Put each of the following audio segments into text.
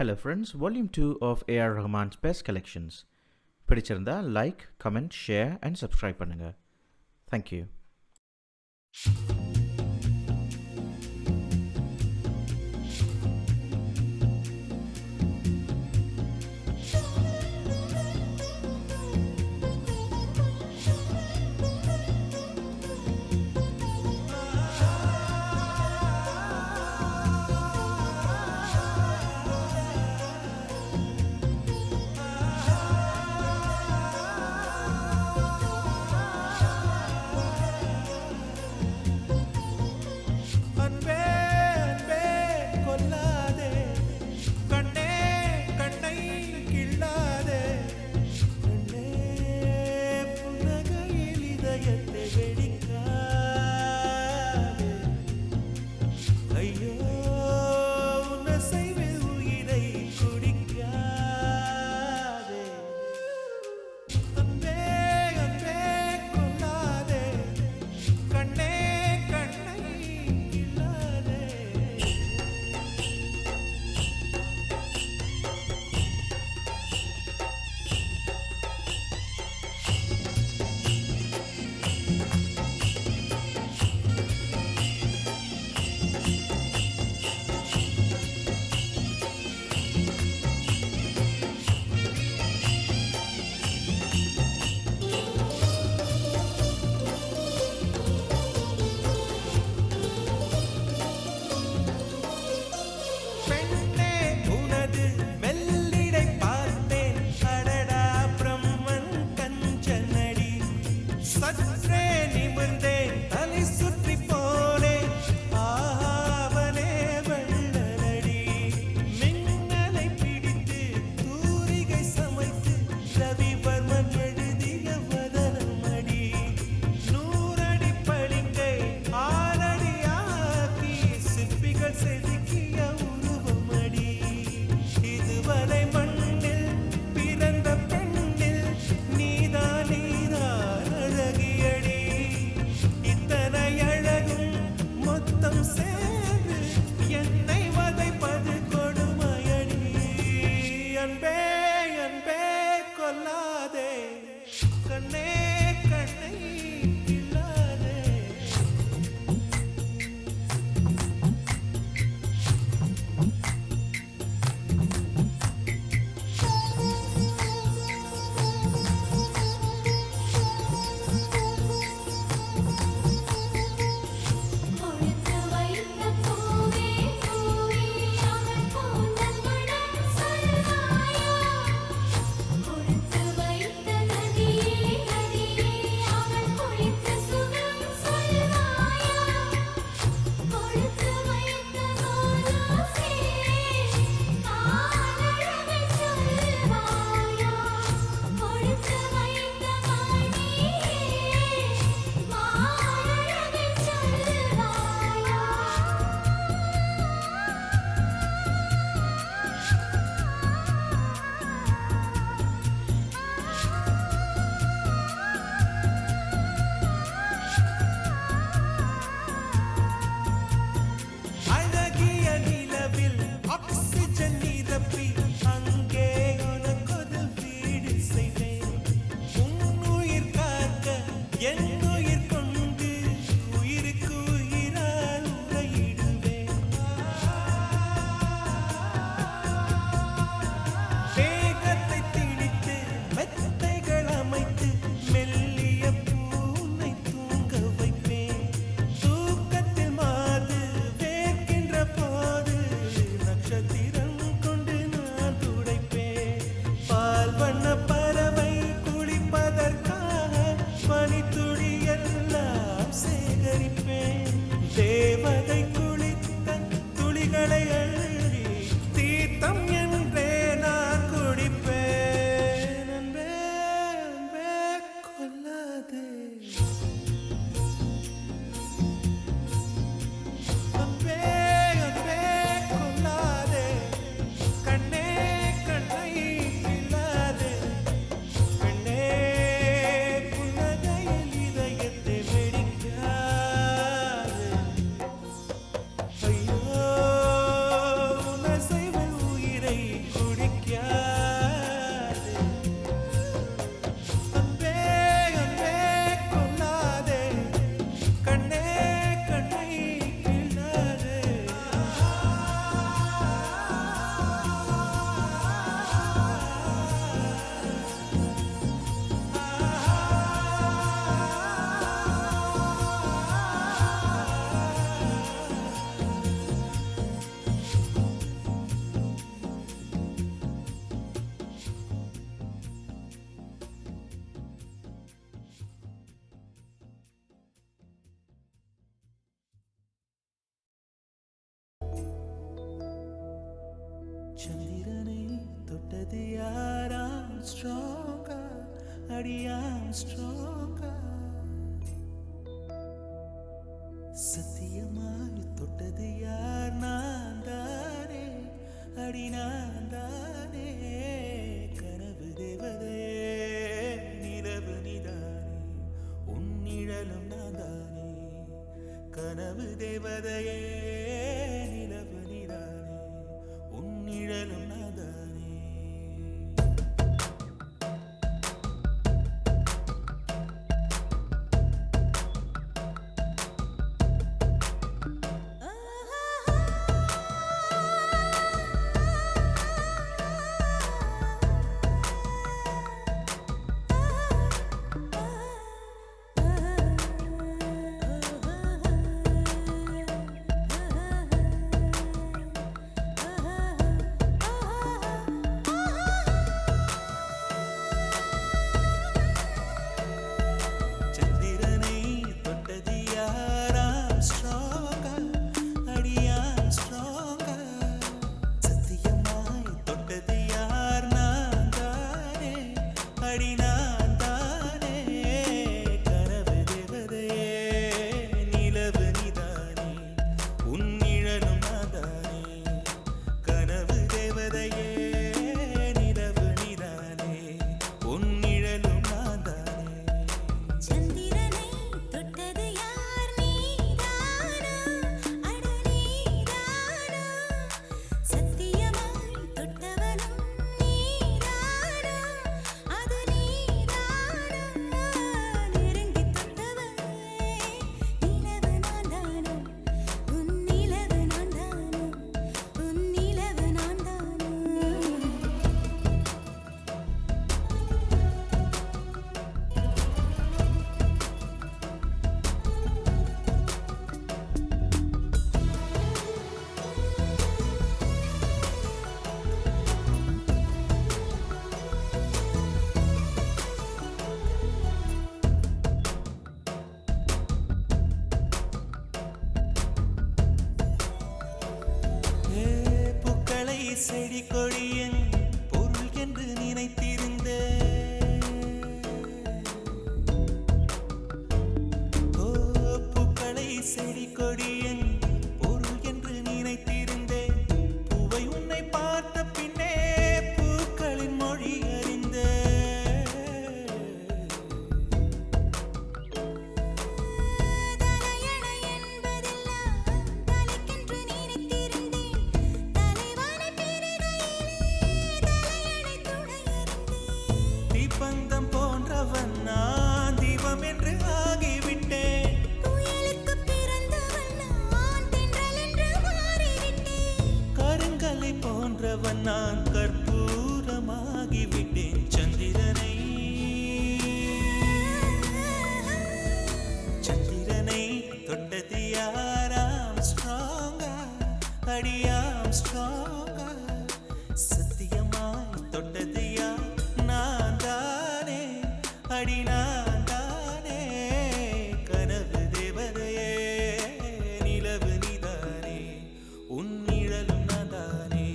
Hello friends, Volume 2 of A.R. Rahman's Best Collections. பிடிச்சிருந்தா like, comment, share and subscribe பண்ணுங்க. Thank you. தொட்டது யாராம் ஸ்ட்ராங்கா அடியாம் ஸ்ட்ராங்கா சத்தியமாய் தொட்டது யார் நான் தானே அடி நான் தானே கனவு தேவதையே நிலவு நிதானே உன்னிழலும் நான் தானே கனவு தேவதையே நிலவு நிதானே உன்னிழலும் நான் தானே செடி கொடியன் பொருள் என்று நினைத்திருந்த பூக்களை செடி கொடியன் பொருள் என்று நினைத்திருந்தேன் பூவை உன்னை பார்த்த பின்னே பூக்களின் மொழி அறிந்த பந்தம் போன்றவன் நான் தீபம் என்று ஆகிவிட்டேன் புயலுக்கு பிறந்தவன் நான் தென்றல் என்று மாறிவிட்டேன் கருங்கலை போன்றவன் நான் கற்பூரமாகிவிட்டேன் சந்திரனை தொட்டது யாராம் ஸ்ட்ராங்கா அடியாம் ஸ்ட்ராங்கா சத்தியமாய் தொட்டது யார் நான் தானே அடி நான் தானே கனவு தேவதையே நிலவு நிதானே உன்னிழலும் நான் தானே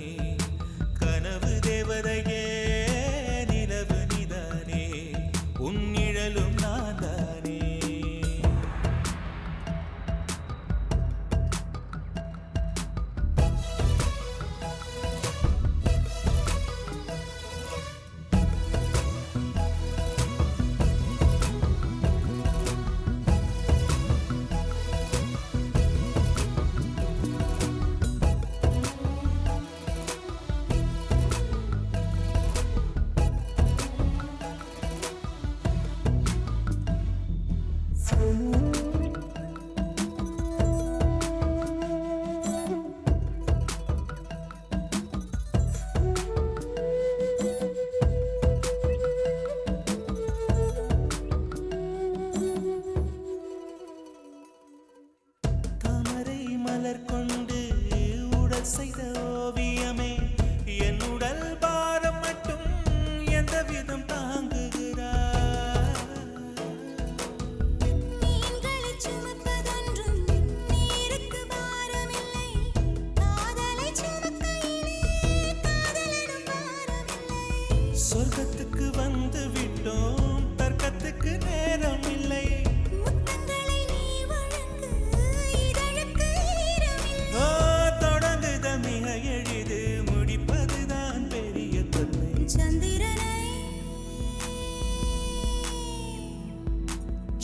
கனவு தேவதையே நிலவு நிதானே உன்னிழலும் நான் தானே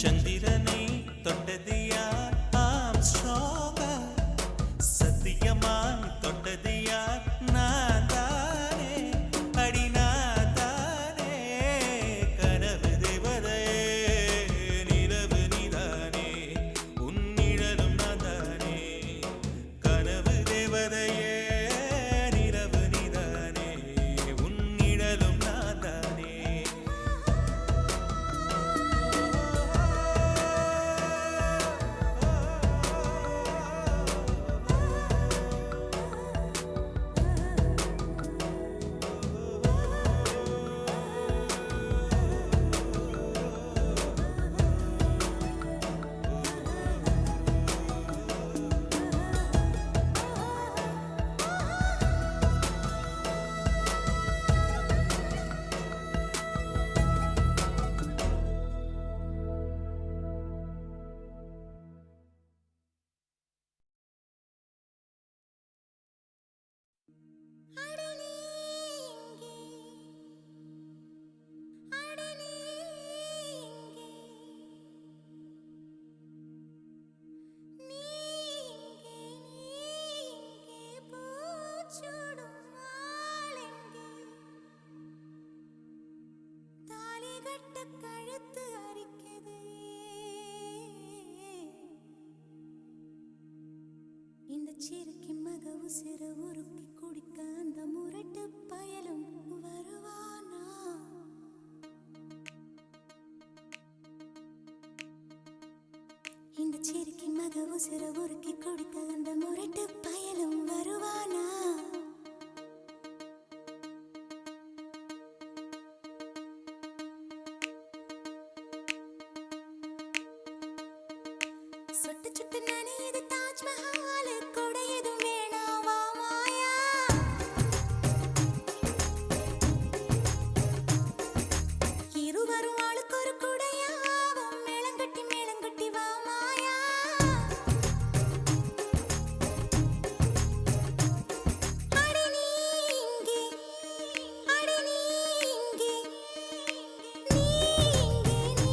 சந்திரனை தொட்டது யார் ஆம்ஸ்ட்ராங்கா சத்தியமா தொட்டது யார் நான் தானே அடி நான் தானே கனவு தேவதையே நிலவு நீதானே உன் நிழலும் நான் தானே கனவு தேவதையே நிலவு நீதானே உன் நிழலும் நான் தானே இந்த சிறுக்கி மக உசிர உருக்கி குடிக்க அந்த முரட்டு பயலும் வருவானா இந்த சிறுக்கி மக உசிர உருக்கி குடிக்க அந்த முரட்டு பயலும் வருவானா சுட்டு சுட்டு நனையுது தாஜ்மஹால் கூட எதுவும் வேணாவா மாயா இருவரும் ஆளுக்கு ஒரு குடையாவும் மேளங்கட்டி வா மாயா அடி நீ இங்கே அடி நீ இங்கே நீ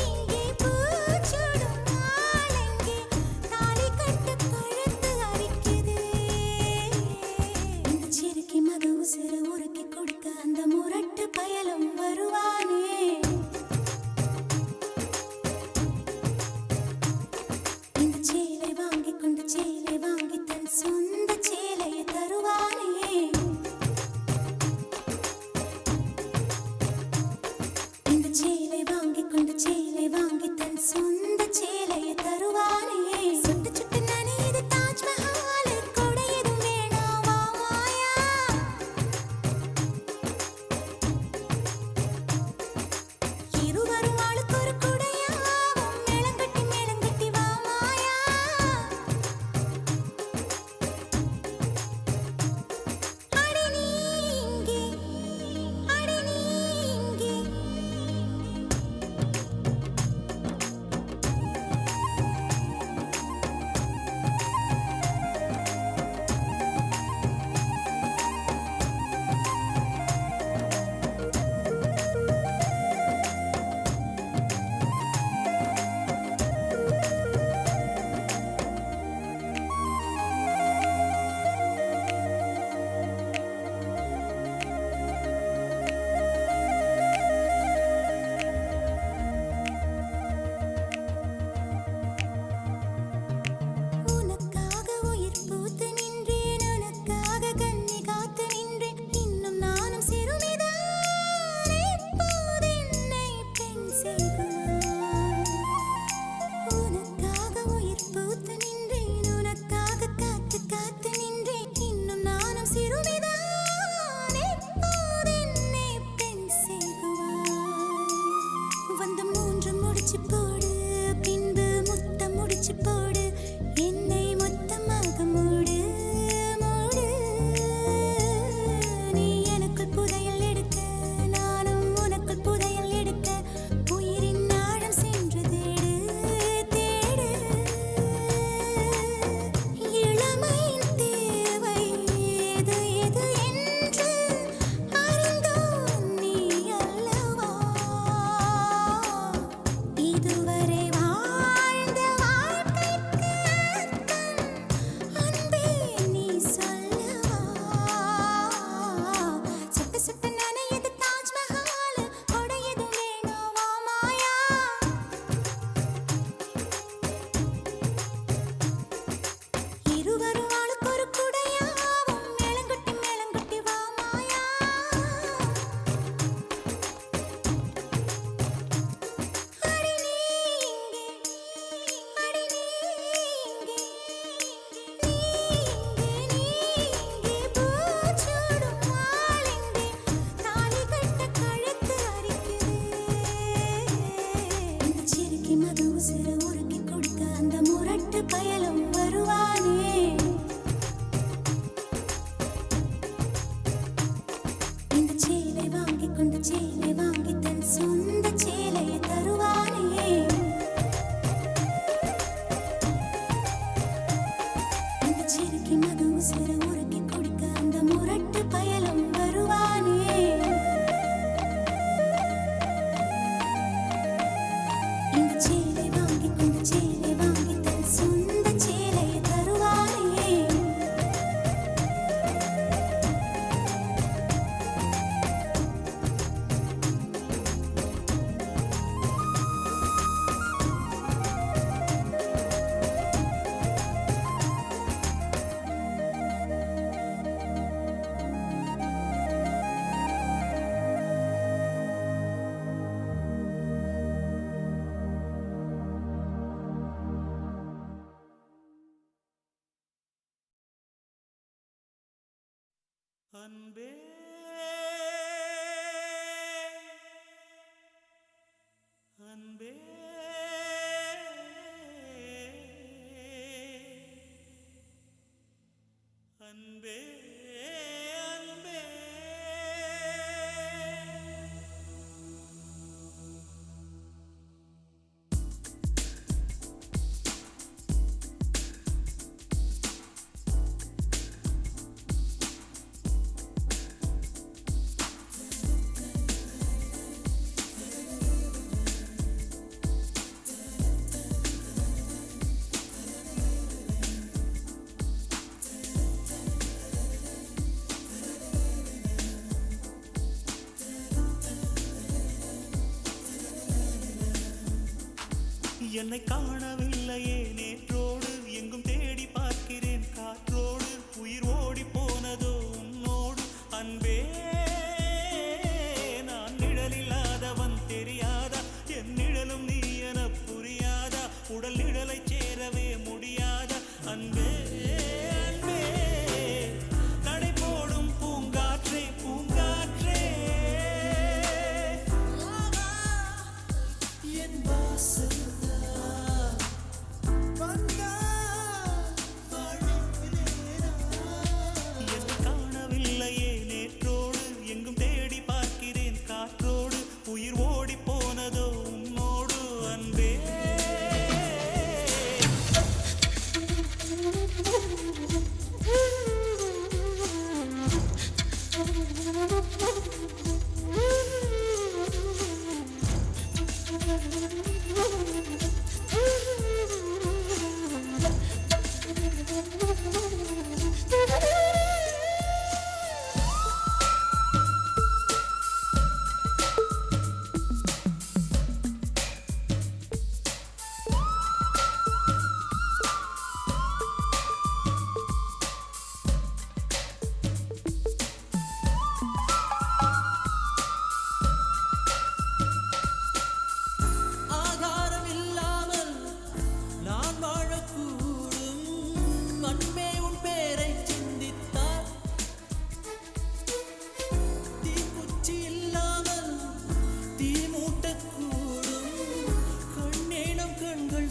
இங்கே பூச்சூடும் நாளெங்கே தாலி கட்டு அன்பே அன்பே அன்பே அன்பே என்னை காணவில்லையே நேற்றோடு எங்கும் தேடி பார்க்கிறேன் காற்றோடு உயிர் ஓடி போனதோ உன்னோடு அன்பே நான் நிழலில்லாதவன் தெரியாதா என் நிழலும் நீ என புரியாதா உடல் நிழலை சேரவே முடியாதா அன்பே அன்பே நடை போடும் பூங்காற்றே பூங்காற்றே என் வாசல் காணவில்லையே நேற்றோடு எங்கும் தேடி பார்க்கிறேன் காற்றோடு உயிர் ஓடி போனதோ உன்னோடு அன்பே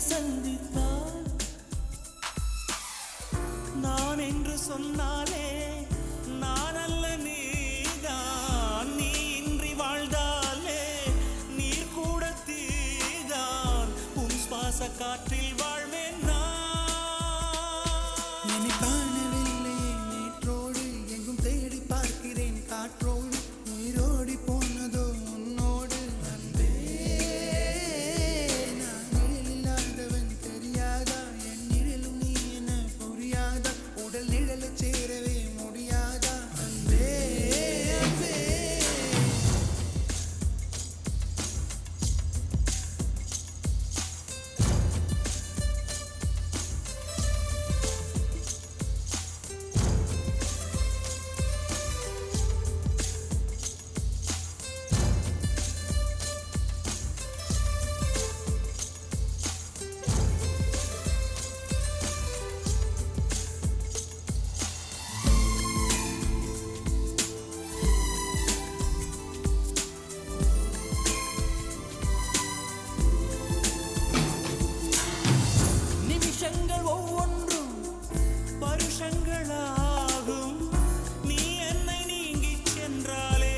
சந்தித்தால் நான் என்று சொன்னாலே நான் அல்ல நீதான் நீ இன்றி வாழ்ந்தாலே நீர் கூட தீதான் உன் சுவாச காற்றில் வாழ்வேன் நான் காணவில்லையே நேற்றோடு எங்கும் தேடி பார்க்கிறேன் காற்றோடு உயிரோடி போனதோ உன்னோடு அன்பே சேரவே முடியாதா அன்பே அன்பே நிமிஷங்கள் ஒவ்வொன்றும் பருஷங்களாகும் நீ என்னை நீங்கிச் சென்றாலே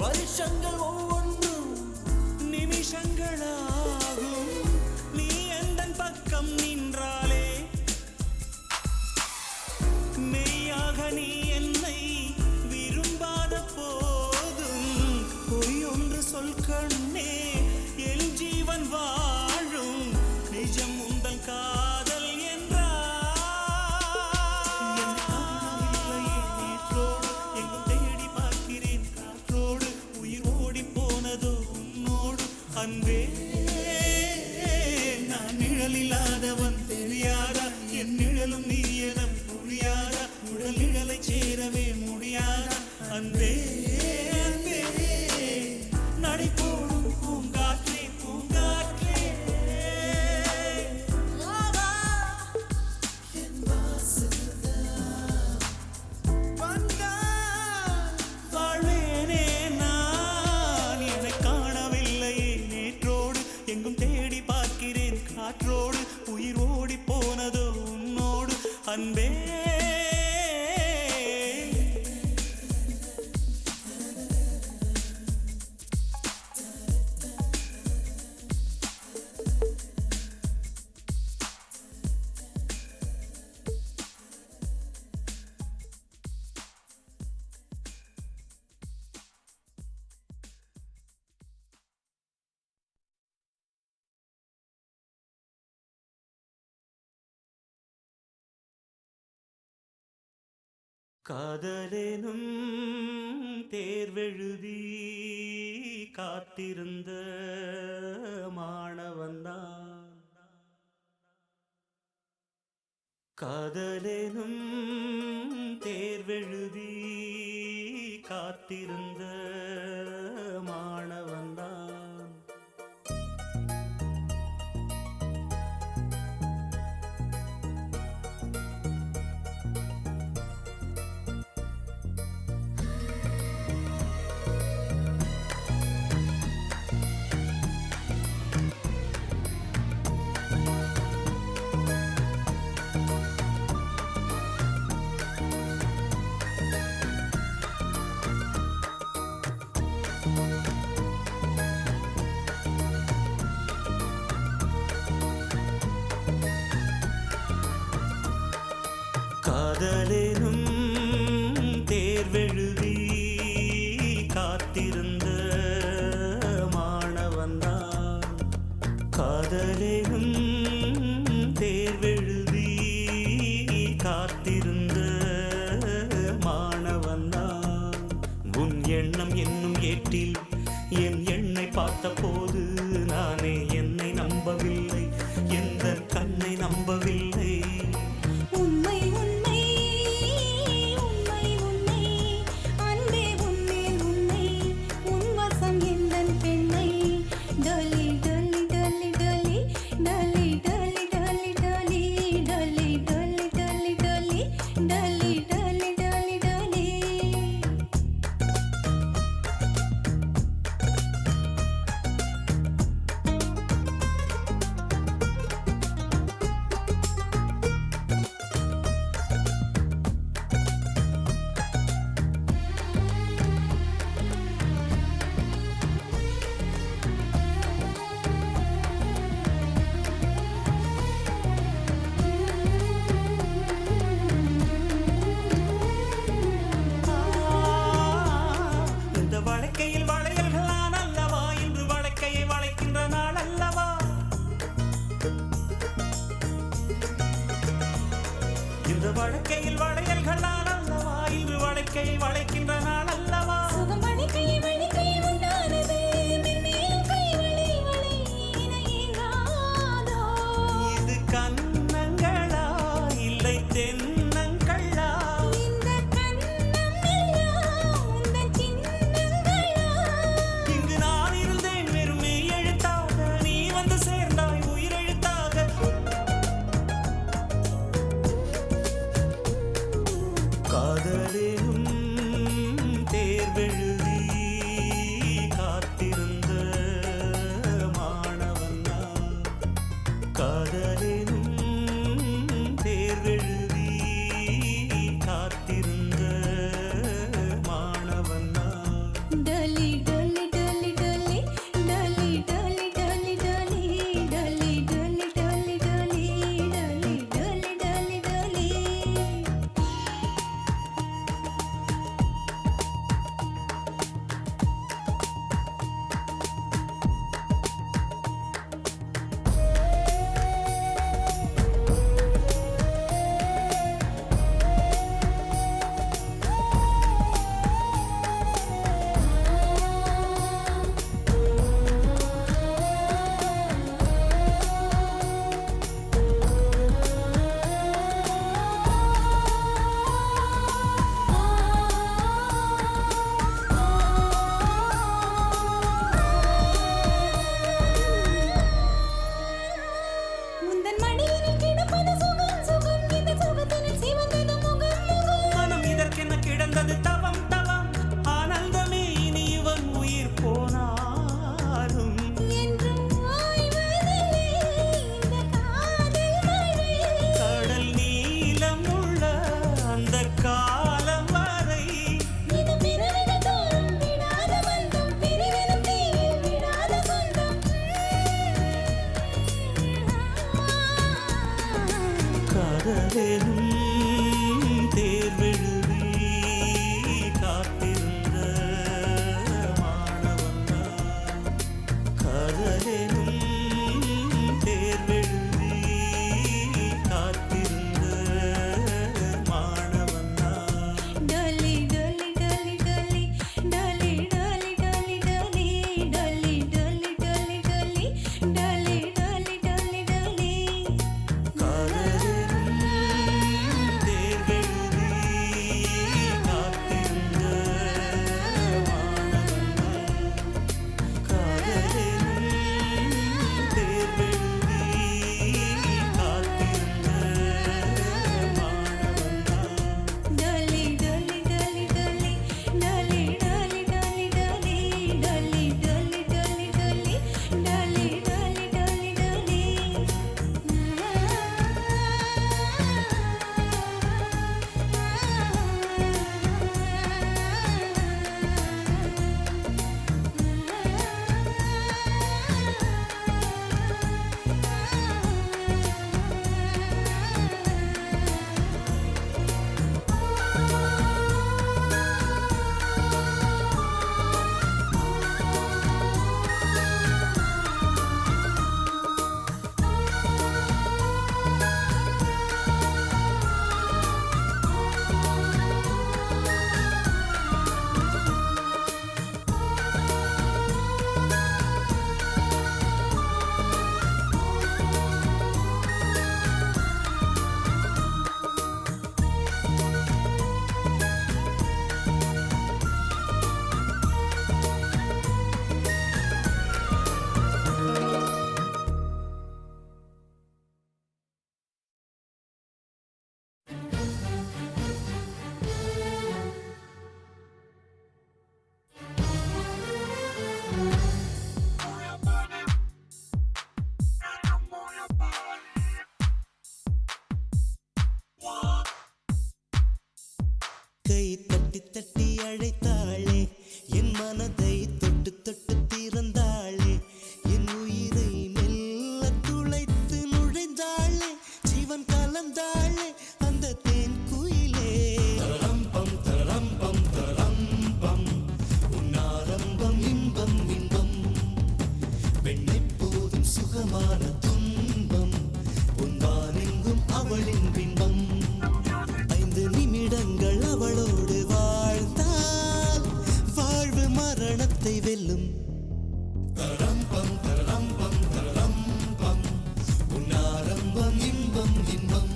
வருஷங்கள் ஒவ்வொன்றும் நிமிஷங்களாகும் நீ எந்தன் பக்கம் நின்றாலே மெய்யாக நீ என்னை விரும்பாத போதும் பொய்யொன்று சொல் கண்ணே என் ஜீவன் வாழும் நிஜம் உந்தன் காதல் என்றால்லையே நேற்றோடு எங்கும் தேடி பார்க்கிறேன் காற்றோடு உயிர் ஓடி போனதோ உன்னோடு அன்பே நான் நிழலில்லாதவன் தெரியாதா என் நிழலும் நீ என புரியாதா உடல் நிழலை சேரவே முடியாதா அன்பே அன்பே நடை போடும் பூங்காற்றே பூங்காற்றே என் வாசல் காதலேனும் தேர்வெழுதி காத்திருந்த மாணவன்தான். காதலேனும் தேர்வெழுதி காத்திருந்த மாணவன்தான். காதலேனும் தேர்வெழுதி காத்திருந்த மாணவன்தான். காதலேனும் தேர்வெழுதி காத்திருந்த மாணவன்தான். உன் எண்ணம் என்னும் ஏட்டில் என் எண்ணை பார்த்தபோது நானே என்னை நம்பவில்லை, எந்த கண்ணை நம்பவில்லை. உண்மை உண்மை உண்மை உண்மை அன்பே உன்மேல் உண்மை உன் வசம் எந்தன் பெண்ணை டொலி டொலி டொலி டொலி டொலி டொலி டொலி டொலி டொலி டொலி டொலி டொலி டொலி டொலி டொலி டொலி. இந்த வழக்கையில் வளையல்களான் அல்லவா, இன்று வழக்கையை வளைக்கின்ற நாள் அல்லவா. இந்த வழக்கையில் வளையல்களான் அல்லவா, இன்று வழக்கையை வளைக்கின்ற நாள் அல்லவா. சுகம் வழிக்கை வழிக்கை உண்டானது மென்மேலும் கை வளை வளை என ஏங்காதோ. இது கன்னங்களா இல்லை தென்னங்களா. இந்த கண்ணம் எல்லாம் உந்தன் சின்னங்களா. இங்கு நான் இருந்தேன் வெறும் மெய் எழுத்தாக, நீ வந்து சேர்ந்தாய் உயிரெழுத்தாக. காதலேனும் கை தட்டி தட்டி அழைத்தாளே என் மனதை தொட்டு தொட்டு திறந்தாளே என் உயிரை மெல்ல துளைத்து நுழைந்தாளே ஜீவன் கலந்தாளே அந்த தேன் குயிலே தரம்பம் தரம்பம் தரம்பம் உன்னாரம்பம் இன்பம் இன்பம் பெண்ணை போதும் சுகமான துன்பம் பொன்வானெங்கும் அவளின் பின்பம் 5 நிமிடங்கள் அவளோடு வாழ்ந்தால் வாழ்வு மரணத்தை வெல்லும் தரம்பம் தரம்பம் தரம்பம் உன்னாரம்பம் இன்பம் இன்பம்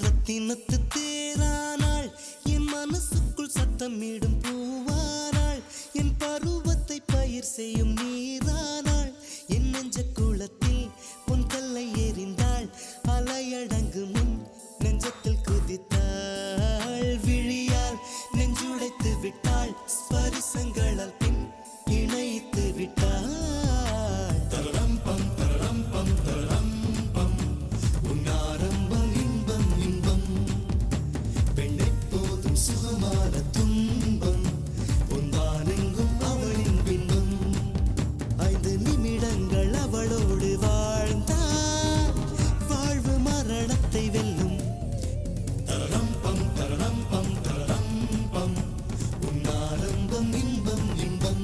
ரத்தினத்து தேரானாள் என் மனசுக்குள் சத்தமிடும் பூவானாள் என் பருவத்தை பயிர் செய்யும் நீரானாள் என் நெஞ்ச குளத்தில் பொன் கல்லை எறிந்தாள் அலையடங்கு முன் நெஞ்சத்தில் குதித்தாள் விழியால் நெஞ்சுடைத்து விட்டாள் ஸ்பரிசங்களால் பின் இணைத்து விட்டாள் தரம்பம் தரம்பம் தரம்பம் உன்னாரம்பம் இன்பம் இன்பம் பெண்ணை போதும் சுகமான துன்பம் பொன்வானெங்கும் அவளின் பின்பம் 5 நிமிடங்கள் அவளோடு வாழ்ந்தால் வாழ்வு மரணத்தை வெல்லும் தரம்பம் தரம்பம் தரம்பம் உன்னாரம்பம் இன்பம் இன்பம்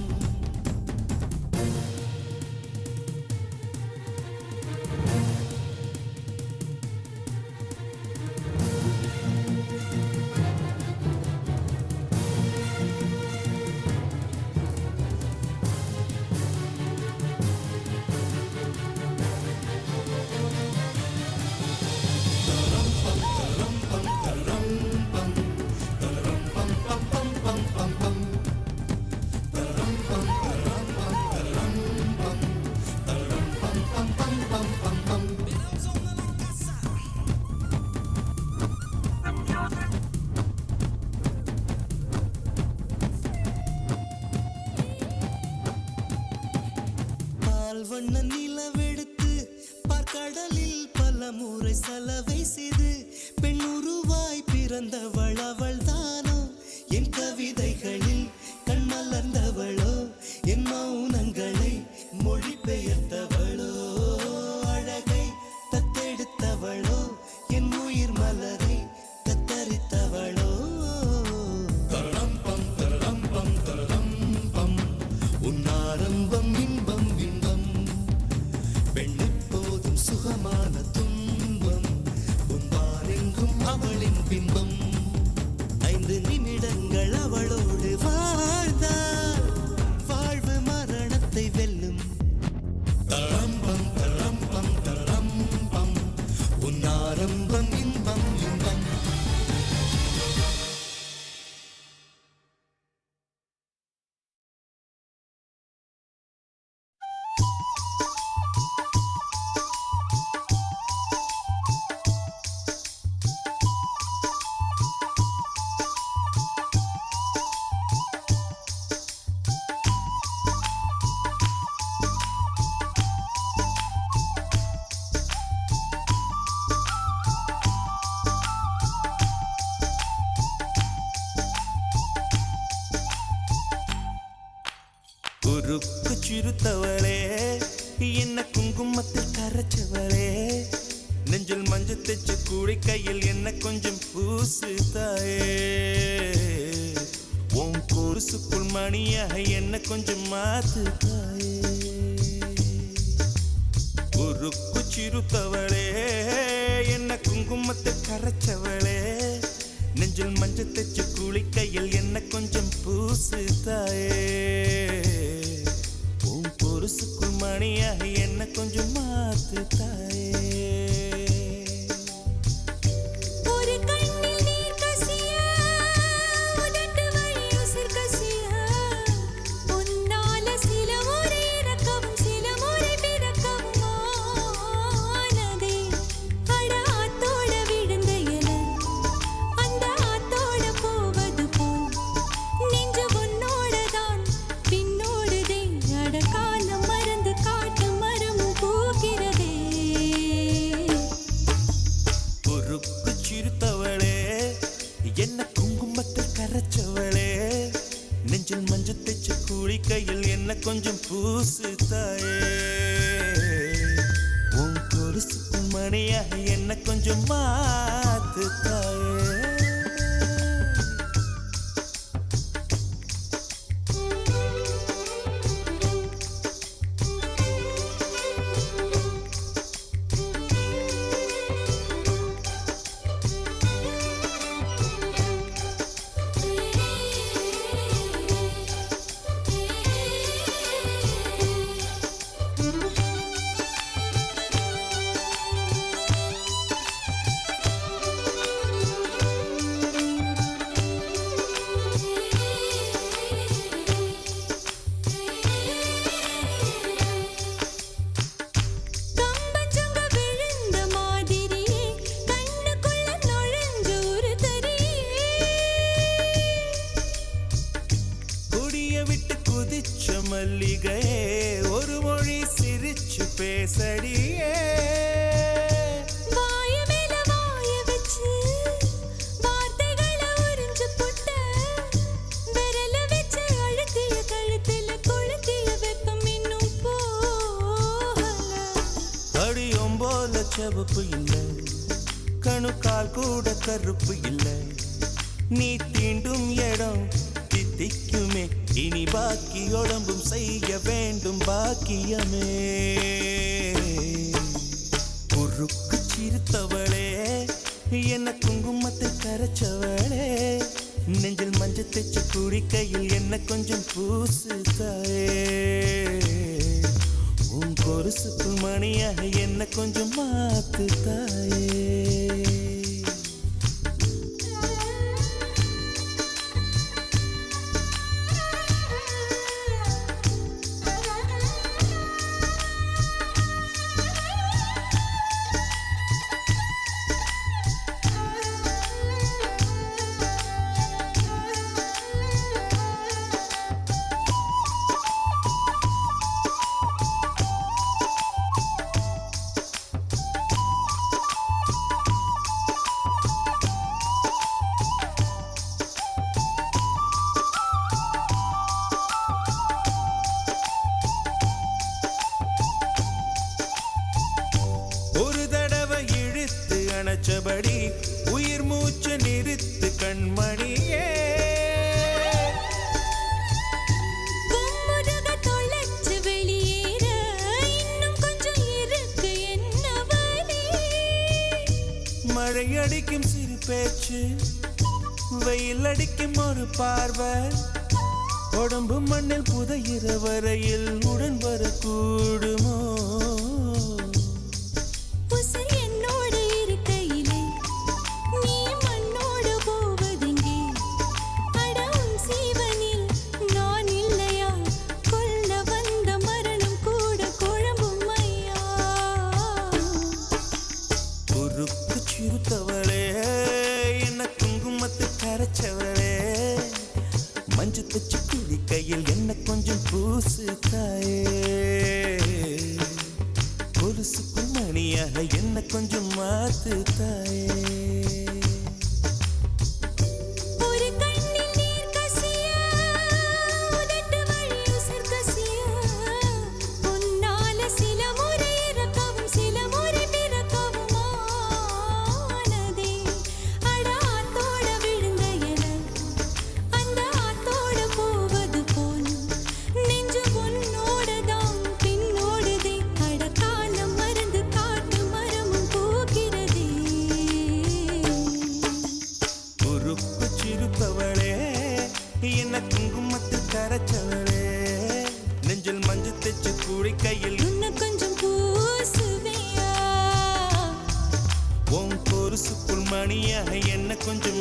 பால் வண்ண நிலவெடுத்து பார்க்கடலில் பல முறை சலவை செய்து பெண் உருவாய் பிறந்தவள் அவள் தானோ என் கவிதைகளில் கண் மலர்ந்தவளோ என் மௌனங்களை மொழிபெயர்த்தவளோ அழகை தத்தெடுத்தவளோ என் உயிர் மலரை கத்தரித்தவளோ தரம்பம் தரம்பம் தரம்பம் உன்னாரம்பம் இன்பம் இன்பம் பெண்ணை போதும் சுகமான துன்பம் பொன்வானெங்கும் அவளின் பின்பம் 5 நிமிடங்கள் அவளோடு வாழ்ந்தால் வாழ்வு மரணத்தை வெல்லும் தரம்பம் தரம்பம் தரம்பம் உன்னாரம்பம் இன்பம் இன்பம் குறுக்கு சிறுத்தவளே என்ன குங்குமத்தில் கரைச்சவளே நெஞ்சில் மஞ்சள் தைச்சு கூடை கையில் என்ன கொஞ்சம் பூசு தாயே உன் கொலுசுக்குள் மணியாக என்ன கொஞ்சம் மாத்து தாயே குறுக்கு சிறுத்தவளே என்ன குங்குமத்தில் கரைச்சவளே நெஞ்சில் மஞ்சள் தைச்சு கூடை கையில் என்ன கொஞ்சம் பூசு தாயே உன் கொலுசுக்குள் மணியாக என்ன கொஞ்சம் மாத்து தாயே ஒரு கண்ணில் நீர் கசிய உதட்டு வழி பூசு தாயே உன் கொலுசுக்கு மணியாக என்ன கொஞ்சம் மாத்து தாயே மல்லிகையே ஒரு மொழி சிரிச்சு பேசடியே வாய மேல வாய வச்சு வார்த்தைகளை உறிஞ்சு புட்ட விரல வச்சு அழுத்திய கழுத்துல கொளுத்திய வெப்பம் இன்னும் போகல அடியும் போல செவப்பு இல்லை கணுக்கால் கூட கருப்பு இல்லை நீ தீண்டும் இடம் தித்திக்குமே இனி பாக்கி உடம்பும் செய்ய வேண்டும் பாக்கியமே குறுக்கு சிரித்தவளே என்ன குங்குமத்தை கரைச்சவளே நெஞ்சில் மஞ்சள் தைச்சு குடிக்கையில் என்ன கொஞ்சம் பூசு தாயே உன் கொலுசுக்கு மணியாக என்ன கொஞ்சம் மாத்து தாயே அணைச்சபடி உயிர் மூச்சு நிறுத்து கண்மணியே கும்முருக தொலைச்சு வெளியேற இன்னும் கொஞ்சம் இருக்கு என்ன வழி மழை அடிக்கும் சிறு பேச்சு வெயில் அடிக்கும் ஒரு பார்வை உடம்பு மண்ணில் புதையிற வரையில் உடன் வரக்கூடுமோ சிறுத்தவளே என்ன குங்குமத்து கரைச்சவளே மஞ்சு தச்சு குளிக்கையில் என்ன கொஞ்சம் பூசு தாயே கொலுசுக்கு மணியாக என்ன கொஞ்சம் மாத்து தாயே என்ன குங்குமத்து கரைச்சவளே நெஞ்சில் மஞ்சு தைச்சு குளிக்கையில் இன்னும் கொஞ்சம் பூசுவியா உன் கொலுசுக்குள் மணியாக என்ன கொஞ்சம்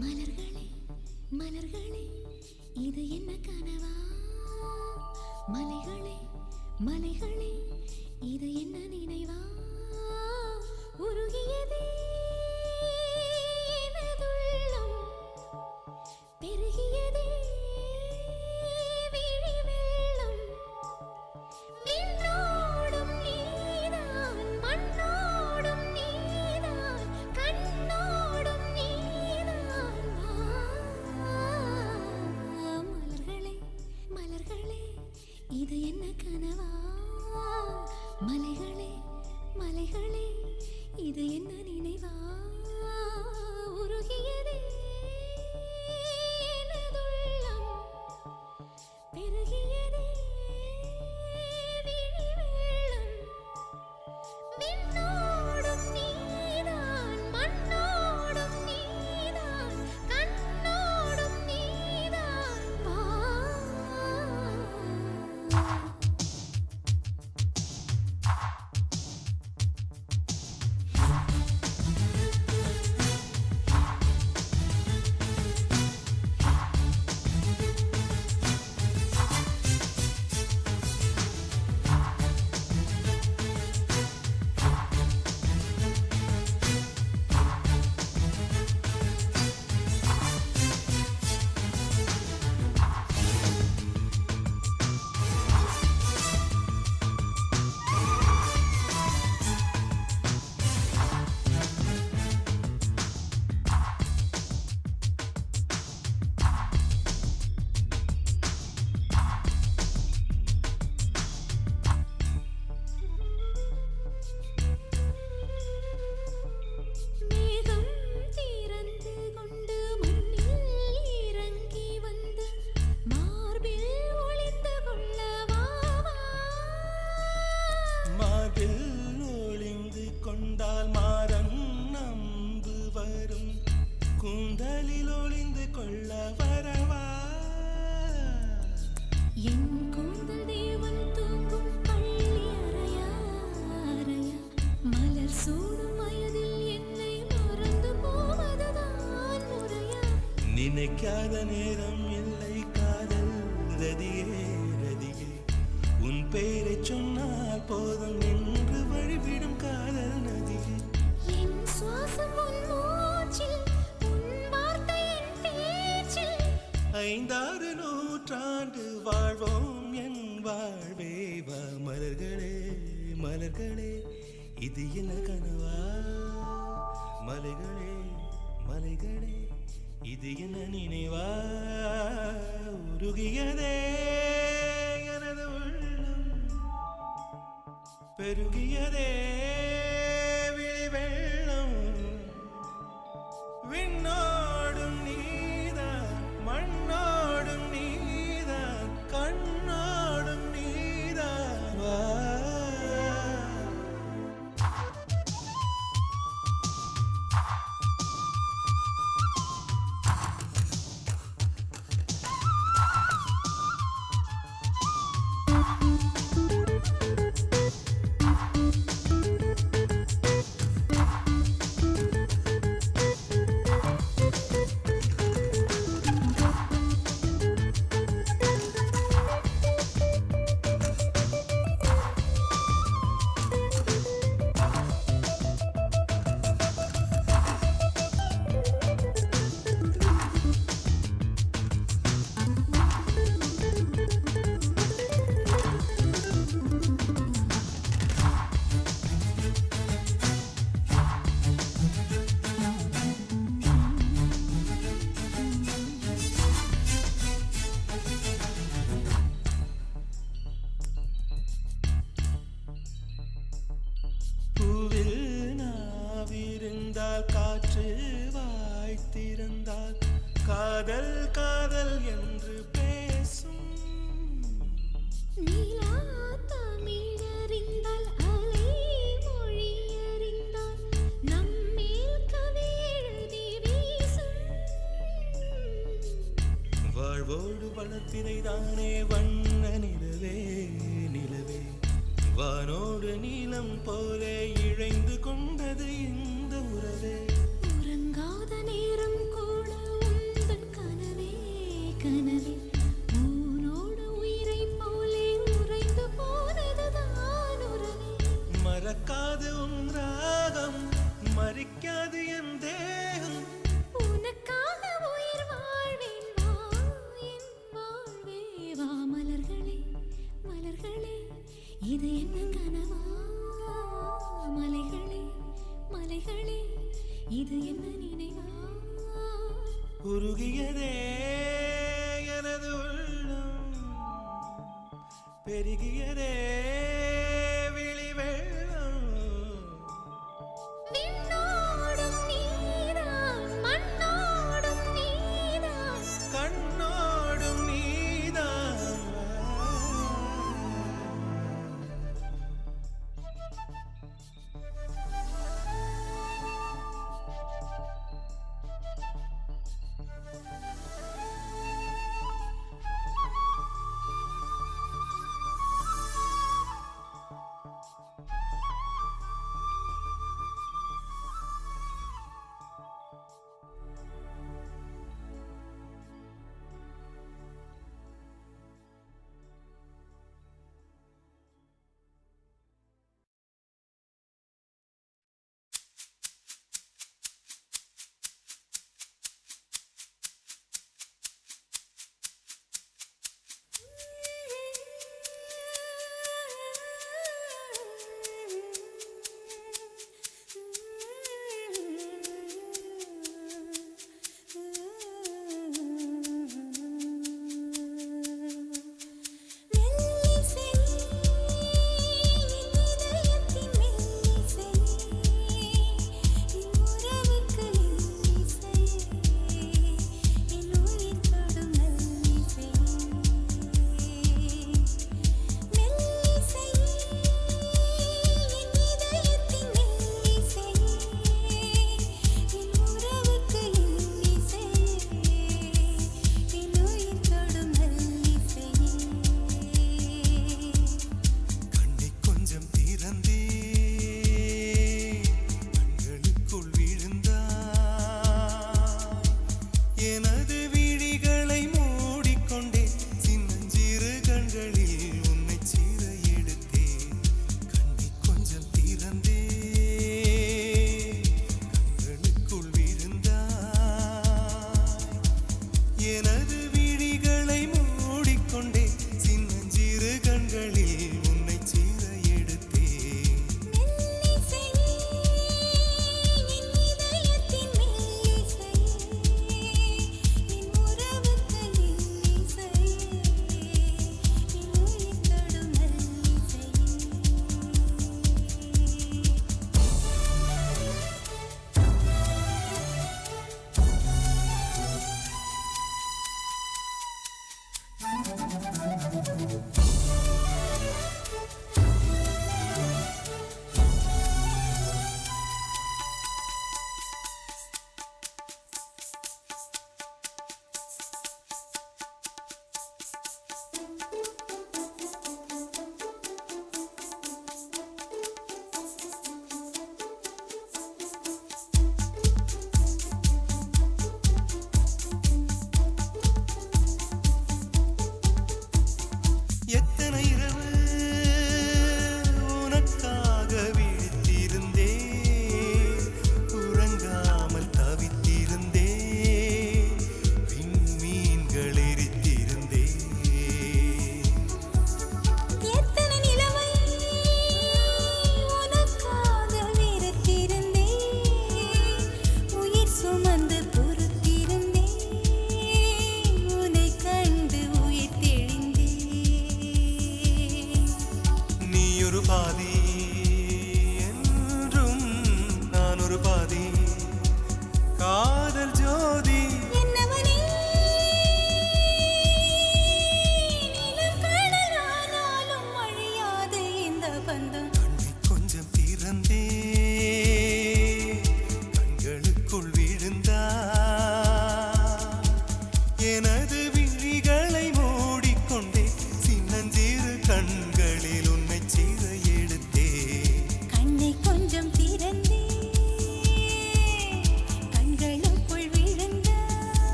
மலர்களே மலர்களே இது என்ன கனவா மலைகளே மலைகளே இது என்ன நினைவா உருகியதே எனதுள்ளம் பெருகியதே விழி வெள்ளம் விண்ணோடும் நீதான் மண்ணோடும் நீதான் கண்ணோடும் நீதான் மலர்களே மலர்களே இது என்ன கனவா மலைகளே மலைகளே இது என்ன நினைவா உருகியதே எனதுள்ளம் பெருகியதே விழி வெள்ளம் விண்ணோடும் நீதான் மண்ணோடும் நீதான் கண்ணோடும் நீதான் வா மேகம் திறந்து கொண்டு மண்ணில் இறங்கி வந்து மார்பில் ஒளிந்து கொள்ளவா மார்பில் ஒளிந்து கொண்டால் மாறன் நம்பு வரும் கூந்தலில் ஒளிந்து கொள்ள வரவா என் கூந்தல் தேவன் தூங்கும் பள்ளி அறையா அறையா மலர் சூடும் வயதில் என்னை மறந்து போவதுதான் முறையா நினைக்காத நேரம் இல்லை காதல் ரதியே ரதியே உன் பெயரை சொன்னால் போதும் என்று வழிவிடும் காதல் நதியே என் சுவாசம் உன் மூச்சில் உன் வார்த்தை என் பேச்சில் 5-6 நூற்றாண்டு வாழ்வோம் என் வாழ்வே வா மலர்களே மலர்களே இது என்ன கனவா மலைகளே மலைகளே இது என்ன நினைவா உருகியதே எனது உள்ளம் பெருகியதே விழி வெள்ளம் விண்ணோடும் நீதான் மண்ணோடும் நீதான் கண்ணோடும் நீதான் வா பூவில் நாவிருந்தால் காற்று வாய்த்திருந்தால் காதல் காதல் என்று பேசும் நீலா தமிழறிந்தால் அலை மொழியறிந்தால் நம்மேல் கவி எழுதி வீசும் வாழ்வோடு வளர்ப்பினை தானே வண்ண நிலவே நிலவே வானோடு நீலம் போலே இழைந்து கொண்டது இந்த உறவே உறங்காத நேரம் கூட உருகியதே எனது உள்ளம், பெருகியதே விழி வெள்ளம். விண்ணோடும் நீதான் மண்ணோடும் நீதான் கண்ணோடும் நீதான்.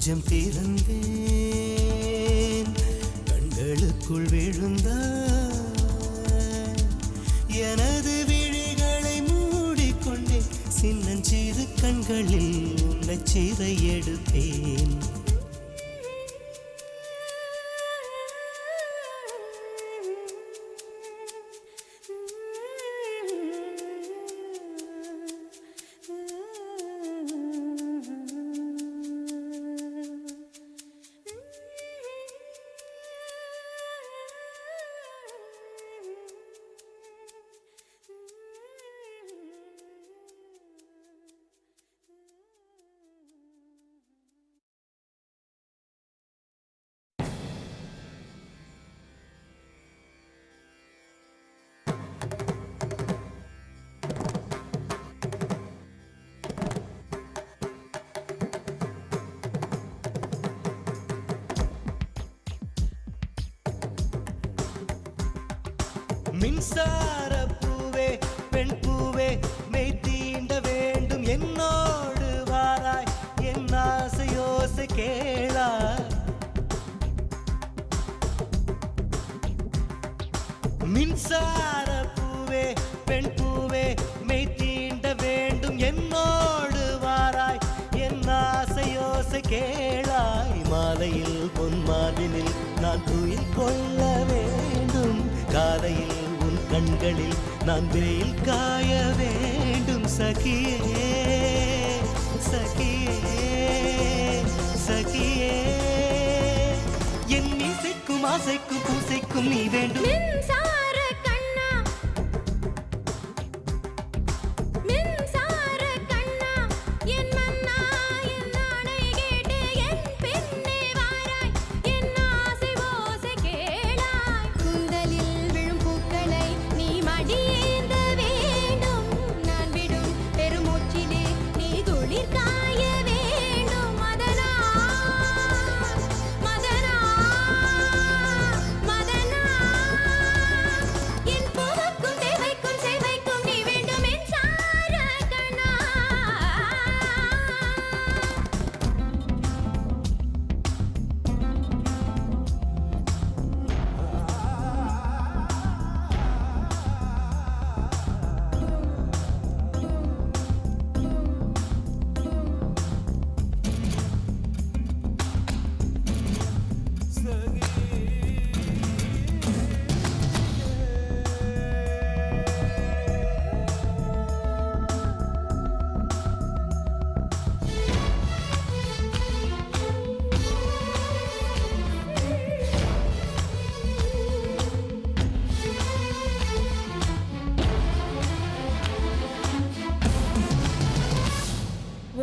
கொஞ்சம் திறந்தேன், கண்களுக்குள் விழுந்தாய். எனது விழிகளை மூடிக்கொண்டேன், சின்னஞ்சிறு கண்களில் உன்னை சிறை எடுத்தேன். மின்சார பூவே, பெண் பூவே, மெய் தீண்ட வேண்டும் என்னோடு வாராய், என் ஆசையோசை கேளாய். மின்சார பூவே, பெண் பூவே, மெய் தீண்ட வேண்டும் என்னோடு வாராய், என் ஆசையோசை கேளாய். மாலையில் பொன்மாலினில் நான் துயில் கொள்ள வேண்டும், காலையில் உன் கண்களில் நான் வெயில் காய வேண்டும். சகியே சகியே சகியே, என் இசைக்கும் ஆசைக்கும் பூசைக்கும் நீ வேண்டும். மின்சார கண்ணா, மின்சார கண்ணா, என் மன்னா, என் நாணை கேட்டு என் பின்னே வாராய், என் ஆசை ஓசை கேளாய். கூந்தலில் விழும் பூக்களை நீ மடியேந்த வேண்டும், நான் விடும் பெருமூச்சிலே நீ குளிர் காய வேண்டும். மதனா மதனா மதனா, என் பூவுக்கும் தேவைக்கும் சேவைக்கும் நீ வேண்டும். மின்சார கண்ணா,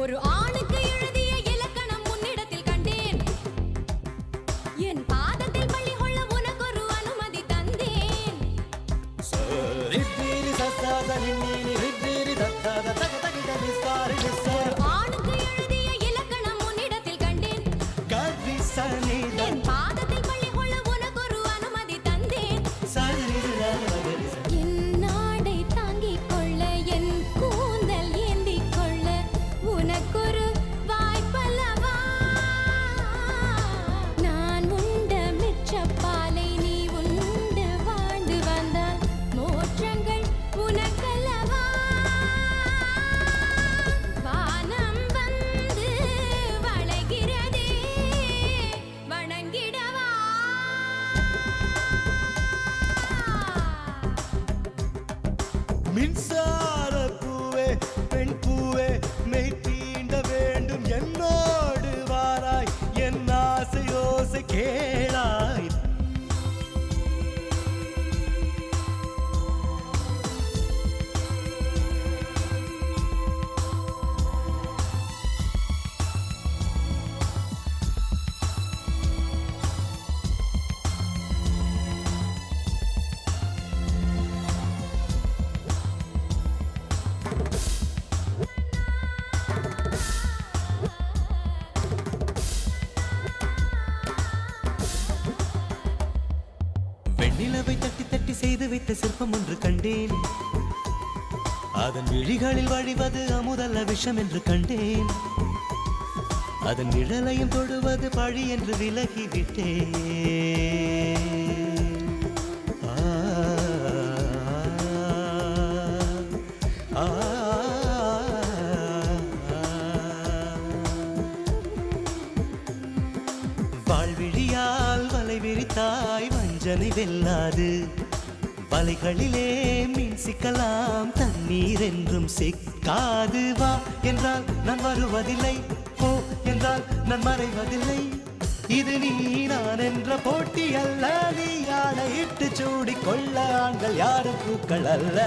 ஒரு ஆணுக்கு எழுதிய இலக்கணம் உன்னிடத்தில் கண்டேன், என் பாதத்தில் பள்ளி கொள்ள உனக்கொரு அனுமதி தந்தேன். ஒரு ஆணுக்கு எழுதிய இலக்கணம் உன்னிடத்தில் கண்டேன், என் பாதத்தில் பள்ளி கொள்ள உனக்கொரு அனுமதி தந்தேன். என் நாடை தாங்கிக் கொள்ள, என் கூந்தல் ஏந்திக் கொள்ள உனக்கொரு வாய்ப்பல்லவா. நான் உண்ட மிச்சப்பாலை நீ உண்டு வாழ்ந்து வந்தால் மோற்றங்கள் உனக்கல்லவா. வானம் வந்து வளைகிறதே, வணங்கிடவா. மின்சார பூவே, பெண் பூவே, மெய் தீண்ட வேண்டும் என்னோடு வாராய், என் ஆசையோசை கேளாய். வெண்ணிலவை தட்டி தட்டி செய்து வைத்த சிற்பம் ஒன்று கண்டேன், அதன் விழிகளில் வழிவது அமுதல்ல விஷம் என்று கண்டேன். அதன் நிழலையும் தொடுவது பழி என்று விலகிவிட்டே. வாழ்விழியால் வலை விரித்தாய் வஞ்சனை வெல்லாது. வலைகளிலே மீன் சிக்கலாம், தண்ணீர் என்றும் சிக்காது. வா என்றால் நான் வருவதில்லை, போ என்றால் நான் மறைவதில்லை. இது நீ நான் என்ற போட்டி அல்ல, நீ ஆணையிட்டு சூடிக் கொள்ள ஆண்கள் யாரும் பூக்கள் அல்ல.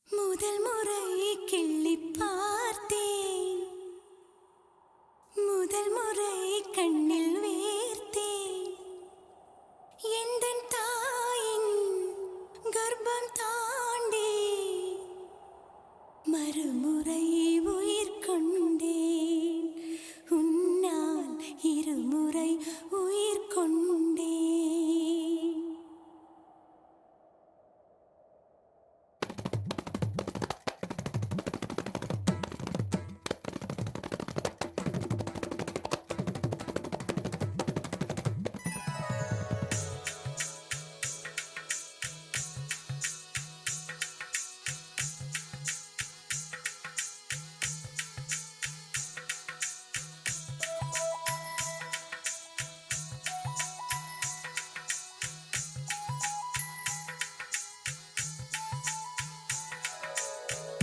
முதல் முறை கிள்ளி பார்த்தேன், முதல் முறை கண்ணில் வேர்த்தேன். எந்தன் தாயின் கர்ப்பம் தாண்டி மறுமுறை உயிர் கொண்டேன். உன்னால் இருமுறை உயிர் கொண்டேன்.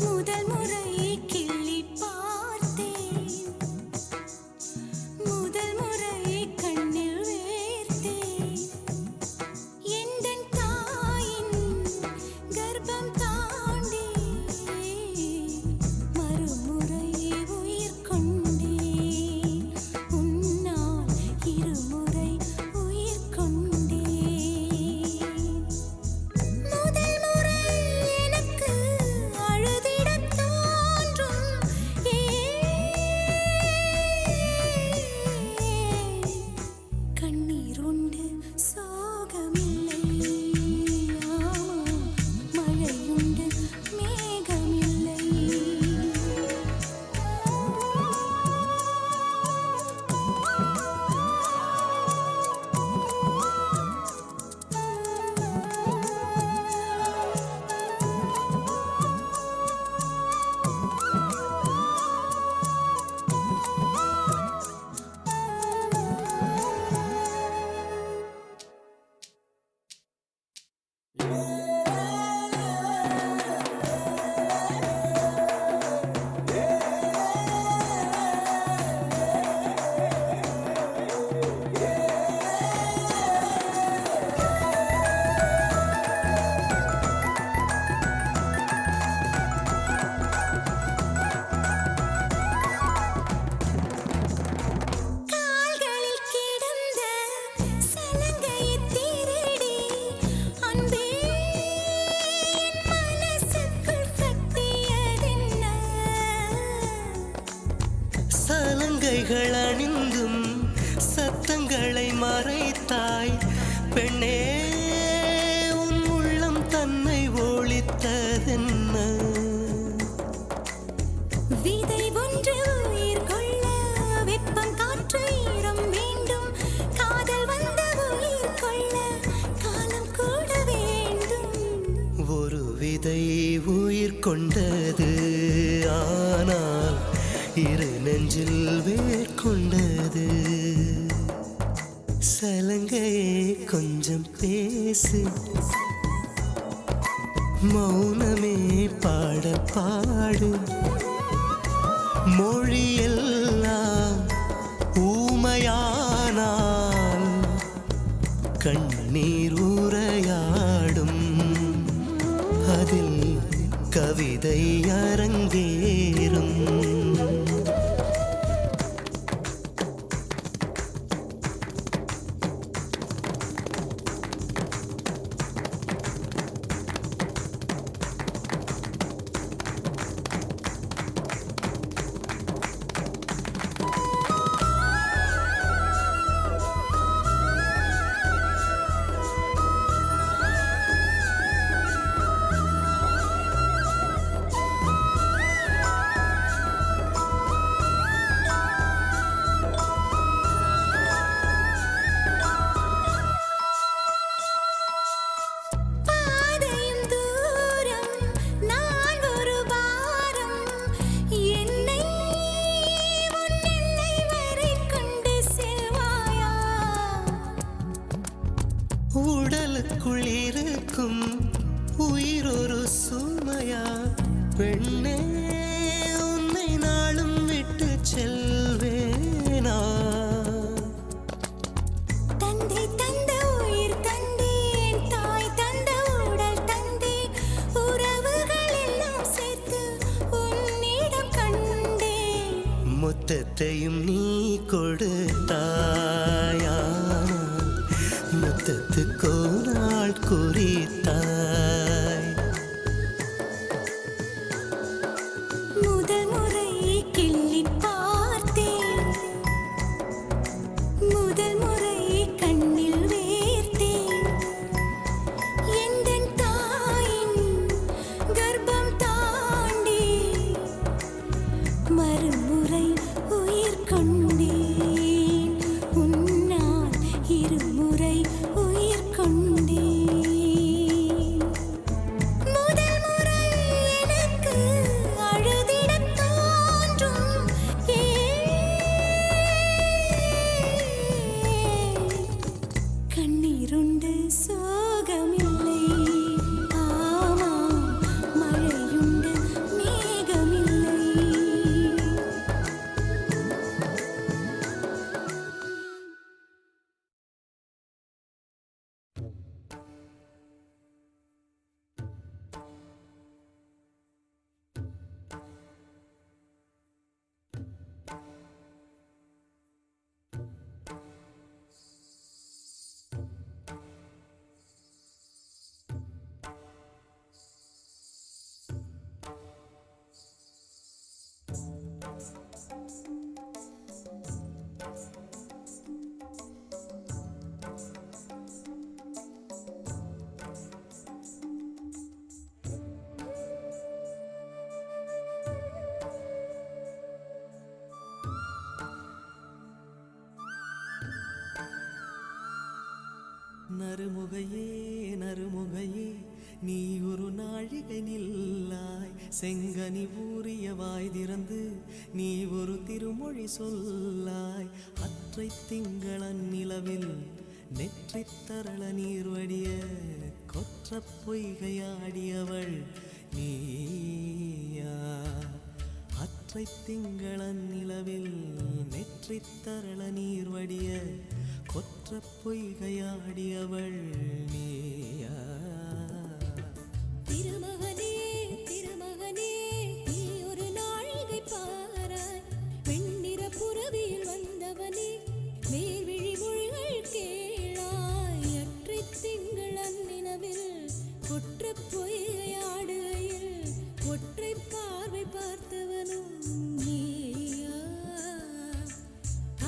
முதல் முறை கிள்ளி பார்த்தேன், முதல் முறை கண்ணில் வேர்த்தேன். எந்தன் தாயின் கர்ப்பம் தாண்டி மறுமுறை உயிர் கொண்டேன். உன்னால் இருமுறை உயிர் கொண்டேன். முதல் முறை எனக்கு அழுதிடத் தோன்றும். கண்ணீர் உண்டு சோகமில்லை, மழையுண்டு மேகமில்லை. கால்களில் கிடந்த சலங்கையைத் திருடி அன்பே என் மனசுக்குள் கட்டியதென்ன? சலங்கைகள் அணிந்தும் சத்த இரு நெஞ்சில் வேர்கொண்டது. சலங்கையே கொஞ்சம் பேசு, மௌனமே பாடல் பாடு. மொழியெல்லாம் ஊமையானால் கண்ணீர் உரையாடும், அதில் கவிதை அரங்கேறும். பாதையும் தூரம் நான் ஒரு வாரம் என்னை உன் எல்லை வரை கொண்டு செல்வாயா. உடலுக்குள் இருக்கும் உயிர் ஒரு சுமையா, பெண்ணே உன்னை நாளும் விட்டு செல்வேனா. தந்தை தந்த உயிர் தந்தேன், தாய் தந்த உடல் தந்தேன், உறவுகள் எல்லாம் சேர்த்து உன்னிடம் கண்டேன். முத்தத்தையும் நீ கொடுத்தாயா, முத்தத்துக்கோ நாள் குறித்தாய். முதல் முறை கிள்ளி பார்த்தேன், முதல் முறை கண்ணில் வேர்த்தேன். எந்தன் தாயின் கர்ப்பம் தாண்டி மறுமுறை உயிர் கொண்டேன், உன்னால் இருமுறை உயிர் கொண்டேன். முதல் முறை எனக்கு அழுதிடத் தோன்றும், கண்ணீருண்டு சோகமில்லை, ஆமாம் மழையுண்டு மேகமில்லை. நறுமுகையே நறுமுகையே, நீ ஒரு நாழிகை நில்லாய். செங்கனி ஊறிய வாய் திறந்து நீ ஒரு திருமொழி சொல்லாய். அற்றை திங்களன் நிலவில் நெற்றித் தரள நீர் வடிய கொற்ற பொய்கையாடியவள் நீயா. அற்றை திங்களன் நிலவில் நெற்றித் தரள நீர் வடிய கொற்ற பொய்கையாடியவள் நீயா. திருமகனே திருமகனே, நீ ஒரு நாழிகை பாராய். வெண்ணிற புரவியில் வந்தவனே, மேல்விழி மொழிகள் கேளாய். அற்றைத் திங்களன் நிலவில் கொற்றப் பொய்கையாடுகையில் ஒற்றை பார்வை பார்த்தவனும் நீயா.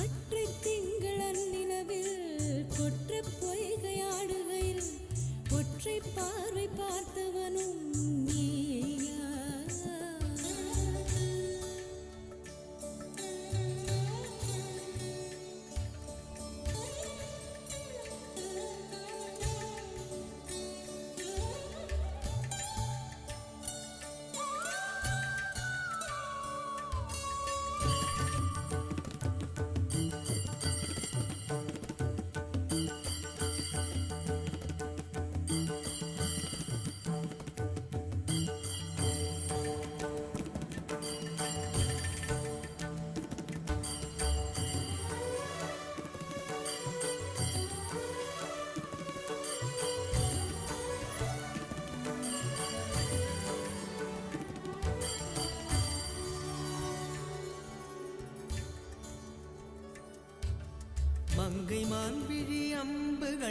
அற்றைத் திங்களன் நிலவில் கொற்றப் பொய்கையாடுகையில் ஒற்றை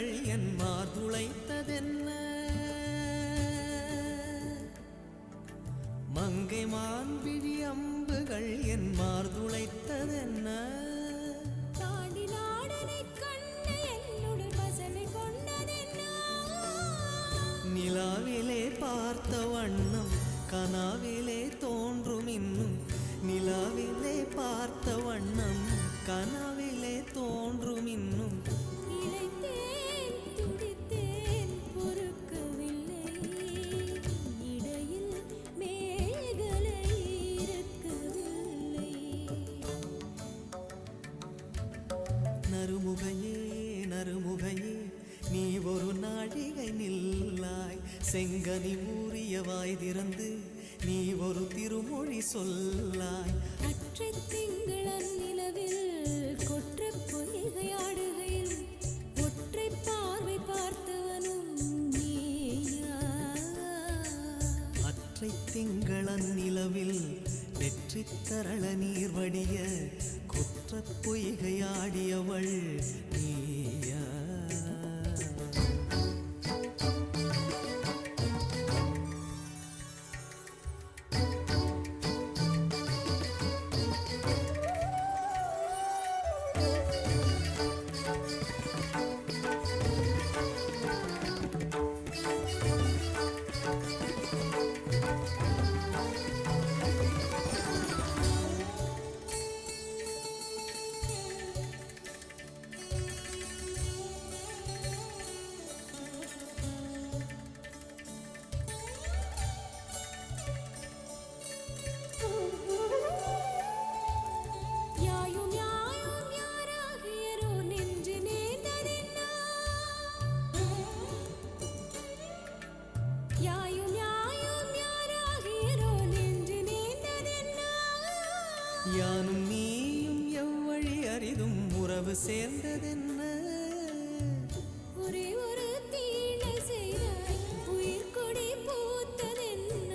அம்புகள் என் மார்துளைத்ததென்ன மங்கை மான்விழி அம்புகள் என் மார்துளைத்ததென்ன தாண்டி நாடனைக் கண்ட என்னுடன் பசலை கொண்டதென்ன நிலாவிலே பார்த்த வண்ணம் கனாவிலே தோன்றும் இன்னும் நிலாவிலே பார்த்த வண்ணம் கனாவிலே தோன்றும் இன்னும் இளைத்தேன் துடித்தேன் பொறுக்கவில்லை இடையில் மேகலை இருக்கவில்லை நறுமுகையே நறுமுகையே நீ ஒரு நாழிகை நில்லாய் செங்கனி ஊறிய வாய் திறந்து நீ ஒரு திருமொழி சொல்லாய் அற்றை திங்களன் நிலவில் கொற்ற பொய்கையாடுகையில் ஒற்றை பார்வை பார்த்தவனும் நீயா அற்றை திங்களன் நிலவில் வெற்றி தரள நீர் வடிய குற்ற பொய்கையாடியவள் நீயா யாயும் யாயும் யாராகியரோ நின்று நேர்ந்ததென்ன யாயும் யாயும் யாராகியரோ நின்று நேர்ந்ததென்ன யானும் நீயும் எவ்வழி அரிதும் உறவு சேர்ந்ததென்ன ஒரே ஒரு தீழை செய்தாய் உயிர் கொடி பூத்ததென்ன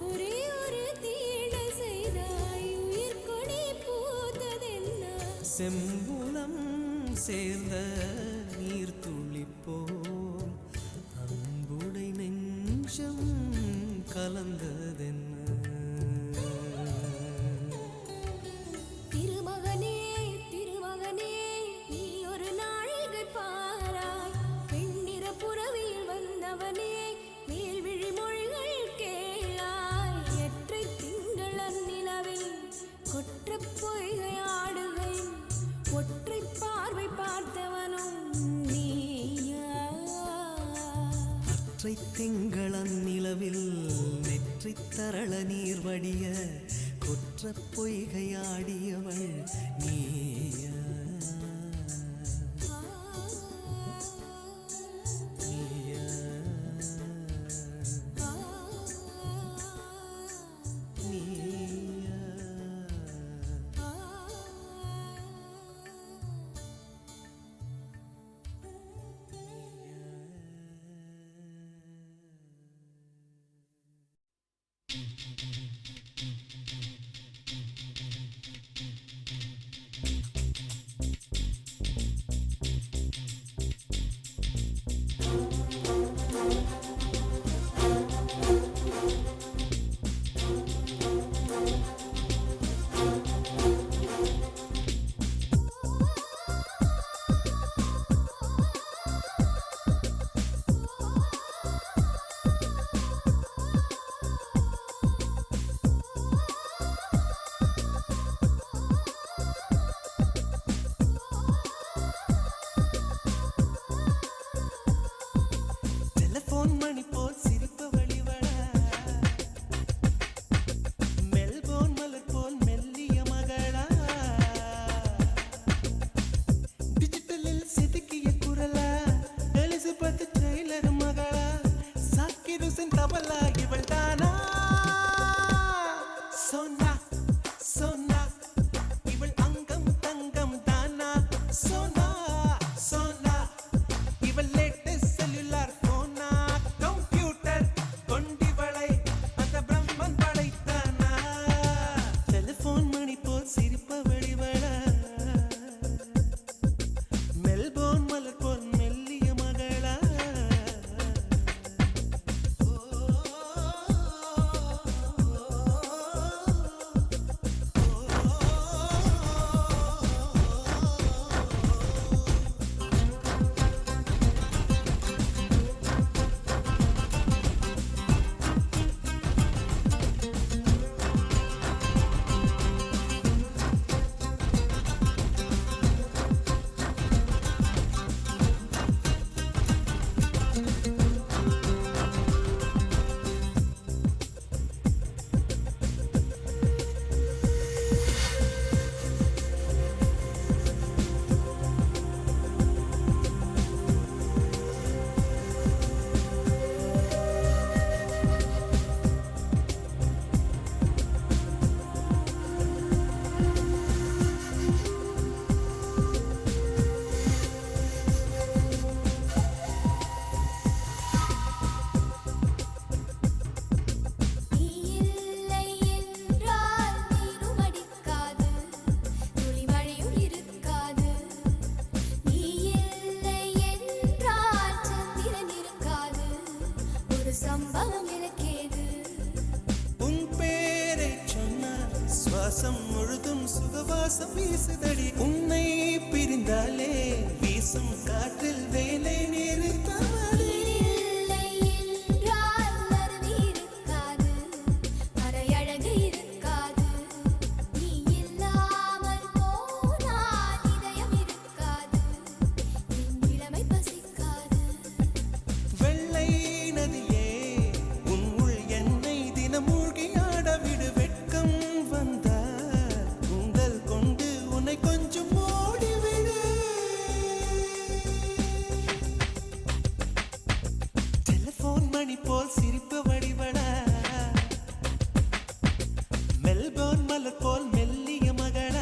ஒரே ஒரு தீழை செய்தாய் உயிர் கொடி பூத்ததென்ன செம்புலம் சேர்ந்த நீர் துளிப்போம் அன்புடை நெஞ்சம் கலந்ததென்ன திருமகனே திருமகனே நீ ஒரு நாழிகை பாராய் பெண்ணிற புறவியில் வந்தவனே மேல்விழி மொழிகள் கேளாய் எற்றை திங்களன் நிலவில் கொற்ற பொய்கை ஆடுகை ஒற்றை பார்வை பார்த்தவனும் நீயா அற்றை திங்களன் நிலவில் நெற்றி தரள நீர் வடிய குற்ற பொய்கையாடியவள் நீயா நீயா நீயா சுவாசம் முழுதும் சுகவாசம் வீசுதடி உன்னை பிரிந்தாலே வீசும் காற்றில் வேலை நிறுத்தவடி இல்லை என்றால் அருவி இருக்காது மறையழகு இருக்காது நீ இல்லாமல் போனால் இதயம் இருக்காது என் இளமை பசிக்காது வெள்ளை நதியே உன் உள் என்னை தினம் மூழ்கி ஆடவிடு வெட்கம் வந்த உங்கள் கொண்டு உன்னை கொஞ்சம் ஓடிவிடு டெலிபோன் மணி போல் சிரிப்பு வடிவட மெல்போர்ன் மலர் போல் மெல்லிய மகள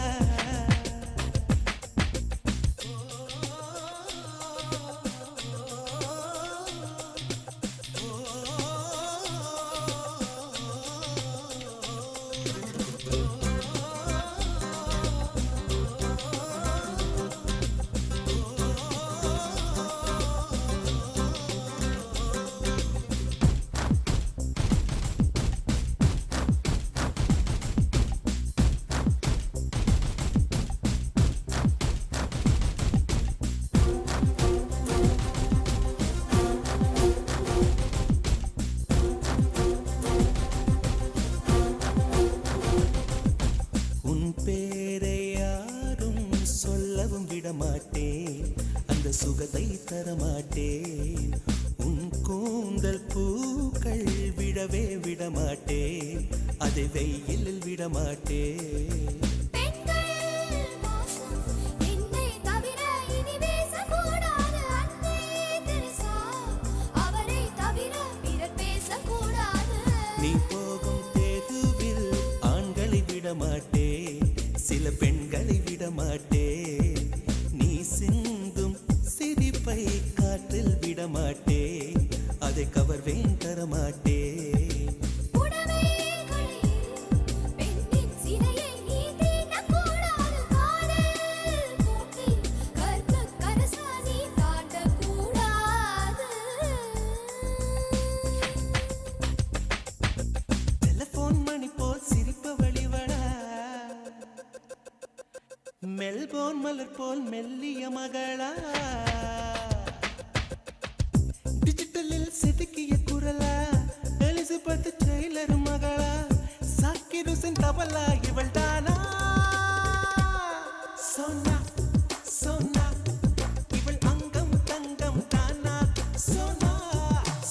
உன் பேரை யாரும் சொல்லவும் விடமாட்டேன் அந்த சுகத்தை தரமாட்டேன் உன் கூந்தல் பூக்கள் விடவே விடமாட்டேன் அதை வெயிலில் விடமாட்டேன் பெண்கள் மோசம் என்னை தவிர இனி பேசக்கூடாது அன்பே தெரசா அவரை தவிர பிறர் பேசக்கூடாது நீ போகும் தெருவில் ஆண்களை விடமாட்டேன் சில பெண்களை விடமாட்டேன் நீ சிந்தும் சிரிப்பை காற்றில் விடமாட்டேன் அதை கவர்வேன் தரமாட்டேன் புடவைகளில் பெண்ணின் சிலையை நீ தீண்டக்கூடாது காதல் கூட்டில் கற்பு கரசா நீ தாண்டக்கூடாது டெலிபோன் மணி போல் சிரிப்பு வழிவட மெல்போர்ன் மலர் போல் மெல்லிய மகளா டிஜிட்டலில் செதுக்கிய குரலா எலிசபெத் டெய்லர் மகளா சாக்கிர் ஹுசைன் தபலா இவள் தானா சோனா சோனா இவள் அங்கம் தங்கம் தானா சோனா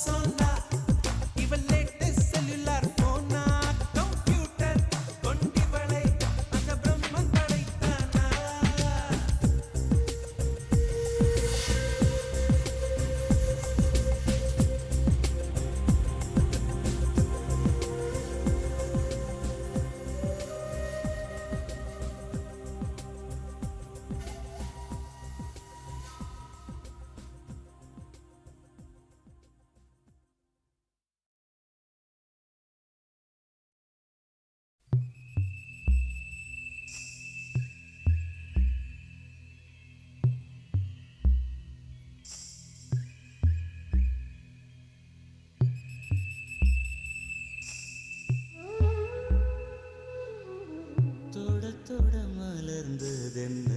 சோனா இவள் லேட்டஸ்ட் செல்லுலார் போனா கம்ப்யூட்டர் கொண்டிவளை அந்த பிரம்மன் படைத்தானா தொட தொட மலர்ந்ததென்ன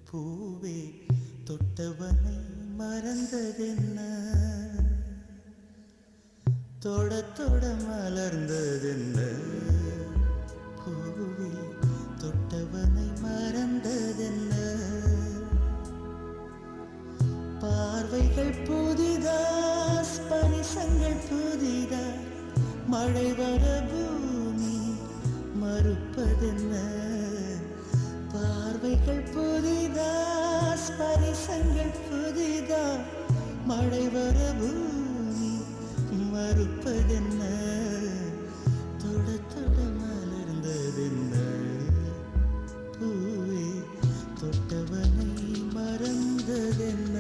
பூவே தொட்டவனை மறந்ததென்ன தொட தொட மலர்ந்ததென்ன பூவே தொட்டவனை மறந்ததென்ன பார்வைகள் புதிதா ஸ்பரிசங்கள் புதிதா மழை வர பூமி மறுப்பதென்ன பார்வைகள் புதிதா ஸ்பரிசங்கள் புதிதா மழை வர பூமி மறுப்பதென்ன தொட தொட மலர்ந்ததென்ன பூவே தொட்டவனை மறந்ததென்ன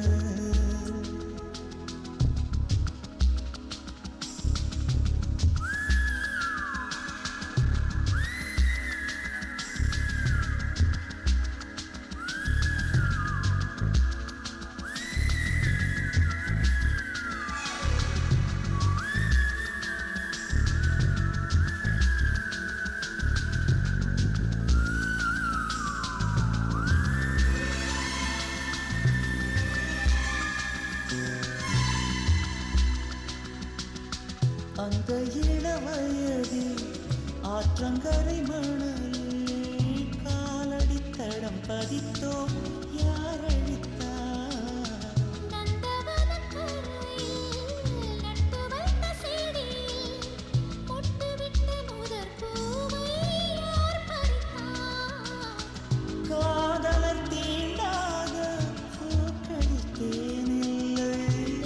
அந்த இளவயதில் ஆற்றங்கரை மணலில் காலடி தடம் பதித்தோம் யார் அழித்தார்? நந்தவனக் கரையில் நட்டு வைத்த செடியில் பொட்டுவிட்ட முதற் பூவை யார் பறித்தார்? காதலர் தீண்டாத பூக்களில் தேனில்லை.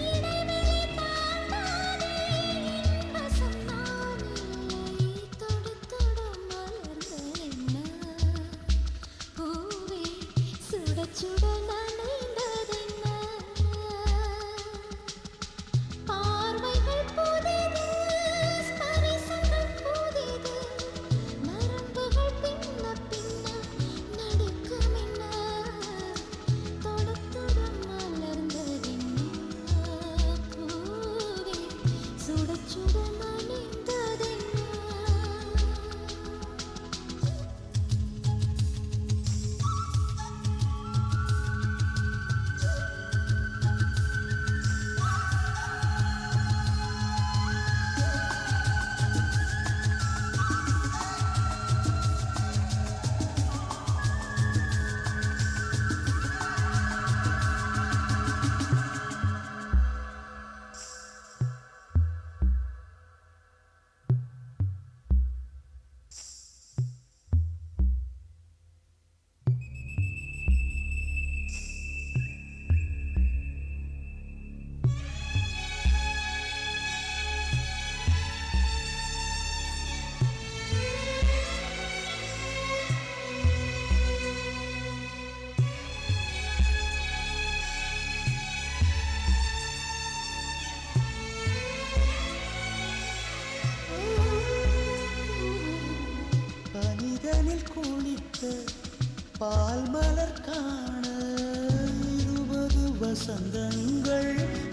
இடைவெளி தாண்டாதே என் வசம் நான் இல்லை. தொடு தொடு மலர்களென்ன? பூவே சுட சுட நனைந்ததென்ன? பார்வைகள் புதிது, ஸ்பரிசங்கள் புதிது, நரம்புகள் பின்ன பின்ன நடுக்கமென்ன? தொடு தொடு மலர்ந்ததென்ன? பூவே சுட சுட நனைந்ததென்ன? பனிதனில் குளித்த பால் மலர் காண 20 வசந்தங்கள்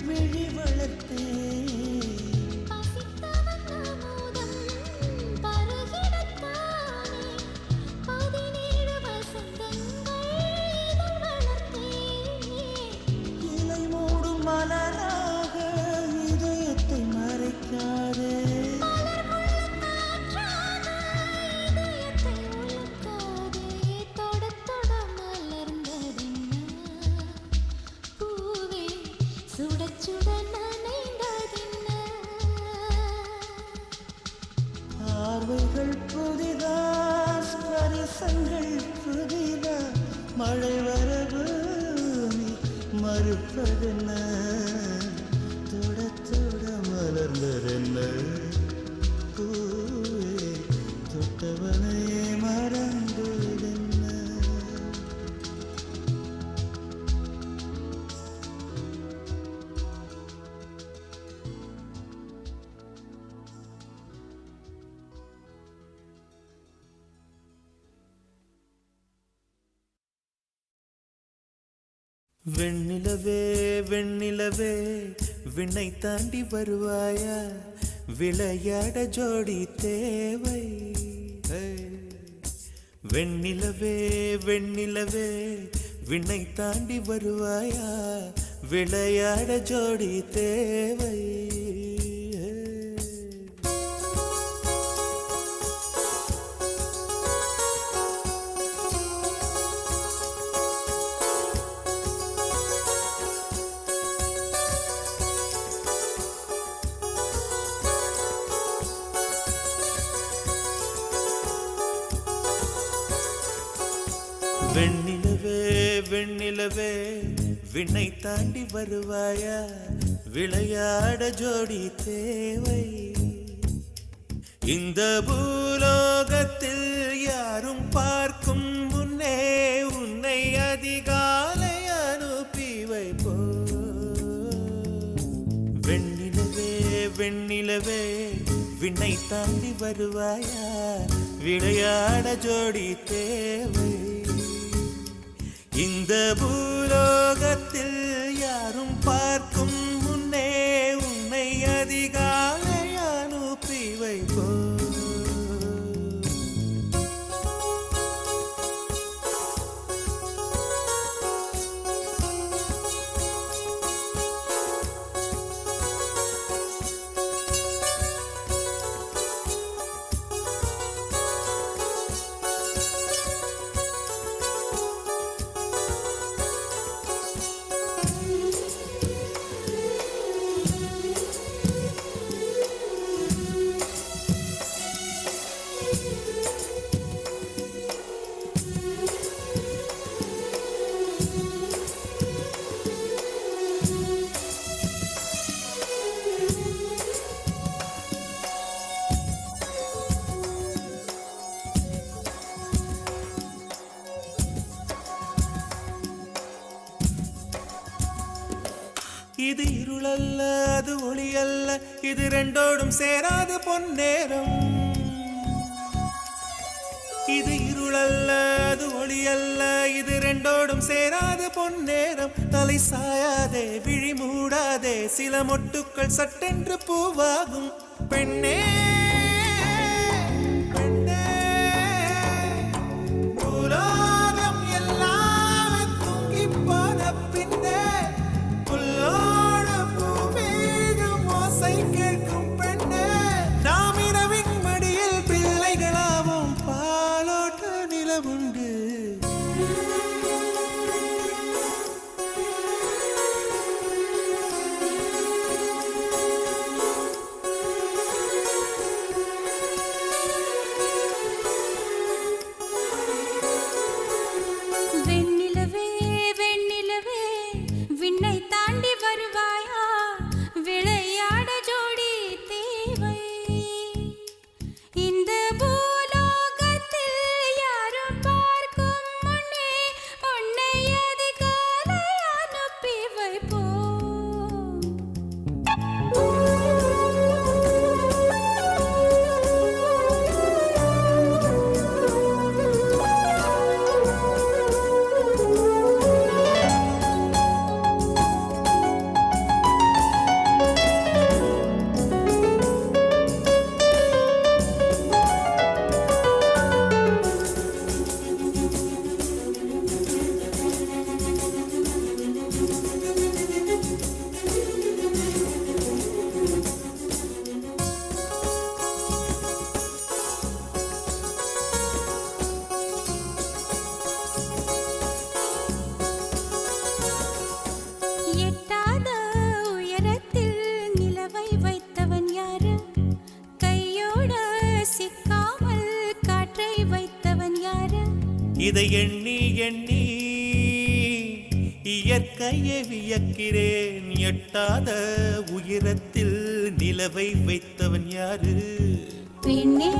விழி வளர்த்தேன். பசித்தவன் அமுதம் பருகிடத்தானே 17 வசந்தங்கள் இதழ் வளர்த்தேன். இலை மூடும் மலராக இதயத்தை மறைக்காதே. காற்றாக இதயத்தை உலுக்காதே. தொட தொட மலர்ந்ததென்ன? பூவே சுட சுட நனைந்ததென்ன? பார்வைகள் புதிதா, ஸ்பரிசங்கள் புதிதா, மழை வர பூமி மறுப்பதென்ன? தொட தொட மலர்ந்ததென்ன? பூவே தொட்டவனையே மறந்ததென்ன? வெண்ணிலவே வெண்ணிலவே விண்ணை தாண்டி வருவாயா, விளையாட ஜோடி தேவை. வெண்ணிலவே வெண்ணிலவே விண்ணை தாண்டி வருவாயா, விளையாட ஜோடி தேவை. வெண்ணிலவே வெண்ணிலவே விண்ணை தாண்டி வருவாயா, விளையாட ஜோடி தேவை. இந்த பூலோகத்தில் யாரும் பார்க்கும் முன்னே உன்னை அதிகாலை அனுப்பி வைப்போ. வெண்ணிலவே வெண்ணிலவே விண்ணை தாண்டி வருவாயா, விளையாட ஜோடி தேவை. இந்த பூலோகத்தில் யாரும் பார்க்கும் முன்னே உன்னை அதிகாலை அனுப்பி வைப்போ. இது இருளல்ல அது ஒளி அல்ல, இது ரெண்டோடும் சேராத பொன்னேரம். இது இருளல்ல அது ஒளி அல்ல, இது ரெண்டோடும் சேராத பொன்னேரம். தலை சாயாதே விழி மூடாதே, சில மொட்டுக்கள் சட்டென்று பூவாகும். பெண்ணே பெண்ணே, பூலோகம் எல்லாம் தூங்கிப் போன பின்னே, புல்லோட பூவீழும் ஓசை கேட்கும் பெண்ணே. நாம் இரவின் மடியில் பிள்ளைகளாவும் பாலோட்ட நிலவுண்டு. வெண்ணிலவே வெண்ணிலவே விண்ணை தாண்டி வருவாயா, விளையாட ஜோடி தேவை. இந்த பூலோகத்தில் யாரும் பார்க்கும் முன்னே உன்னை அதிகாலை அனுப்பி எட்டாத உயரத்தில் நிலவை வைத்தவன் யாரு, கையோட சிக்காமல் காற்றை வைத்தவன் யாரு. இதை எண்ணி எண்ணி இயற்கையை வியக்கிறேன். எட்டாத உயரத்தில் நிலவை வைத்தவன் யாரு. பெண்ணே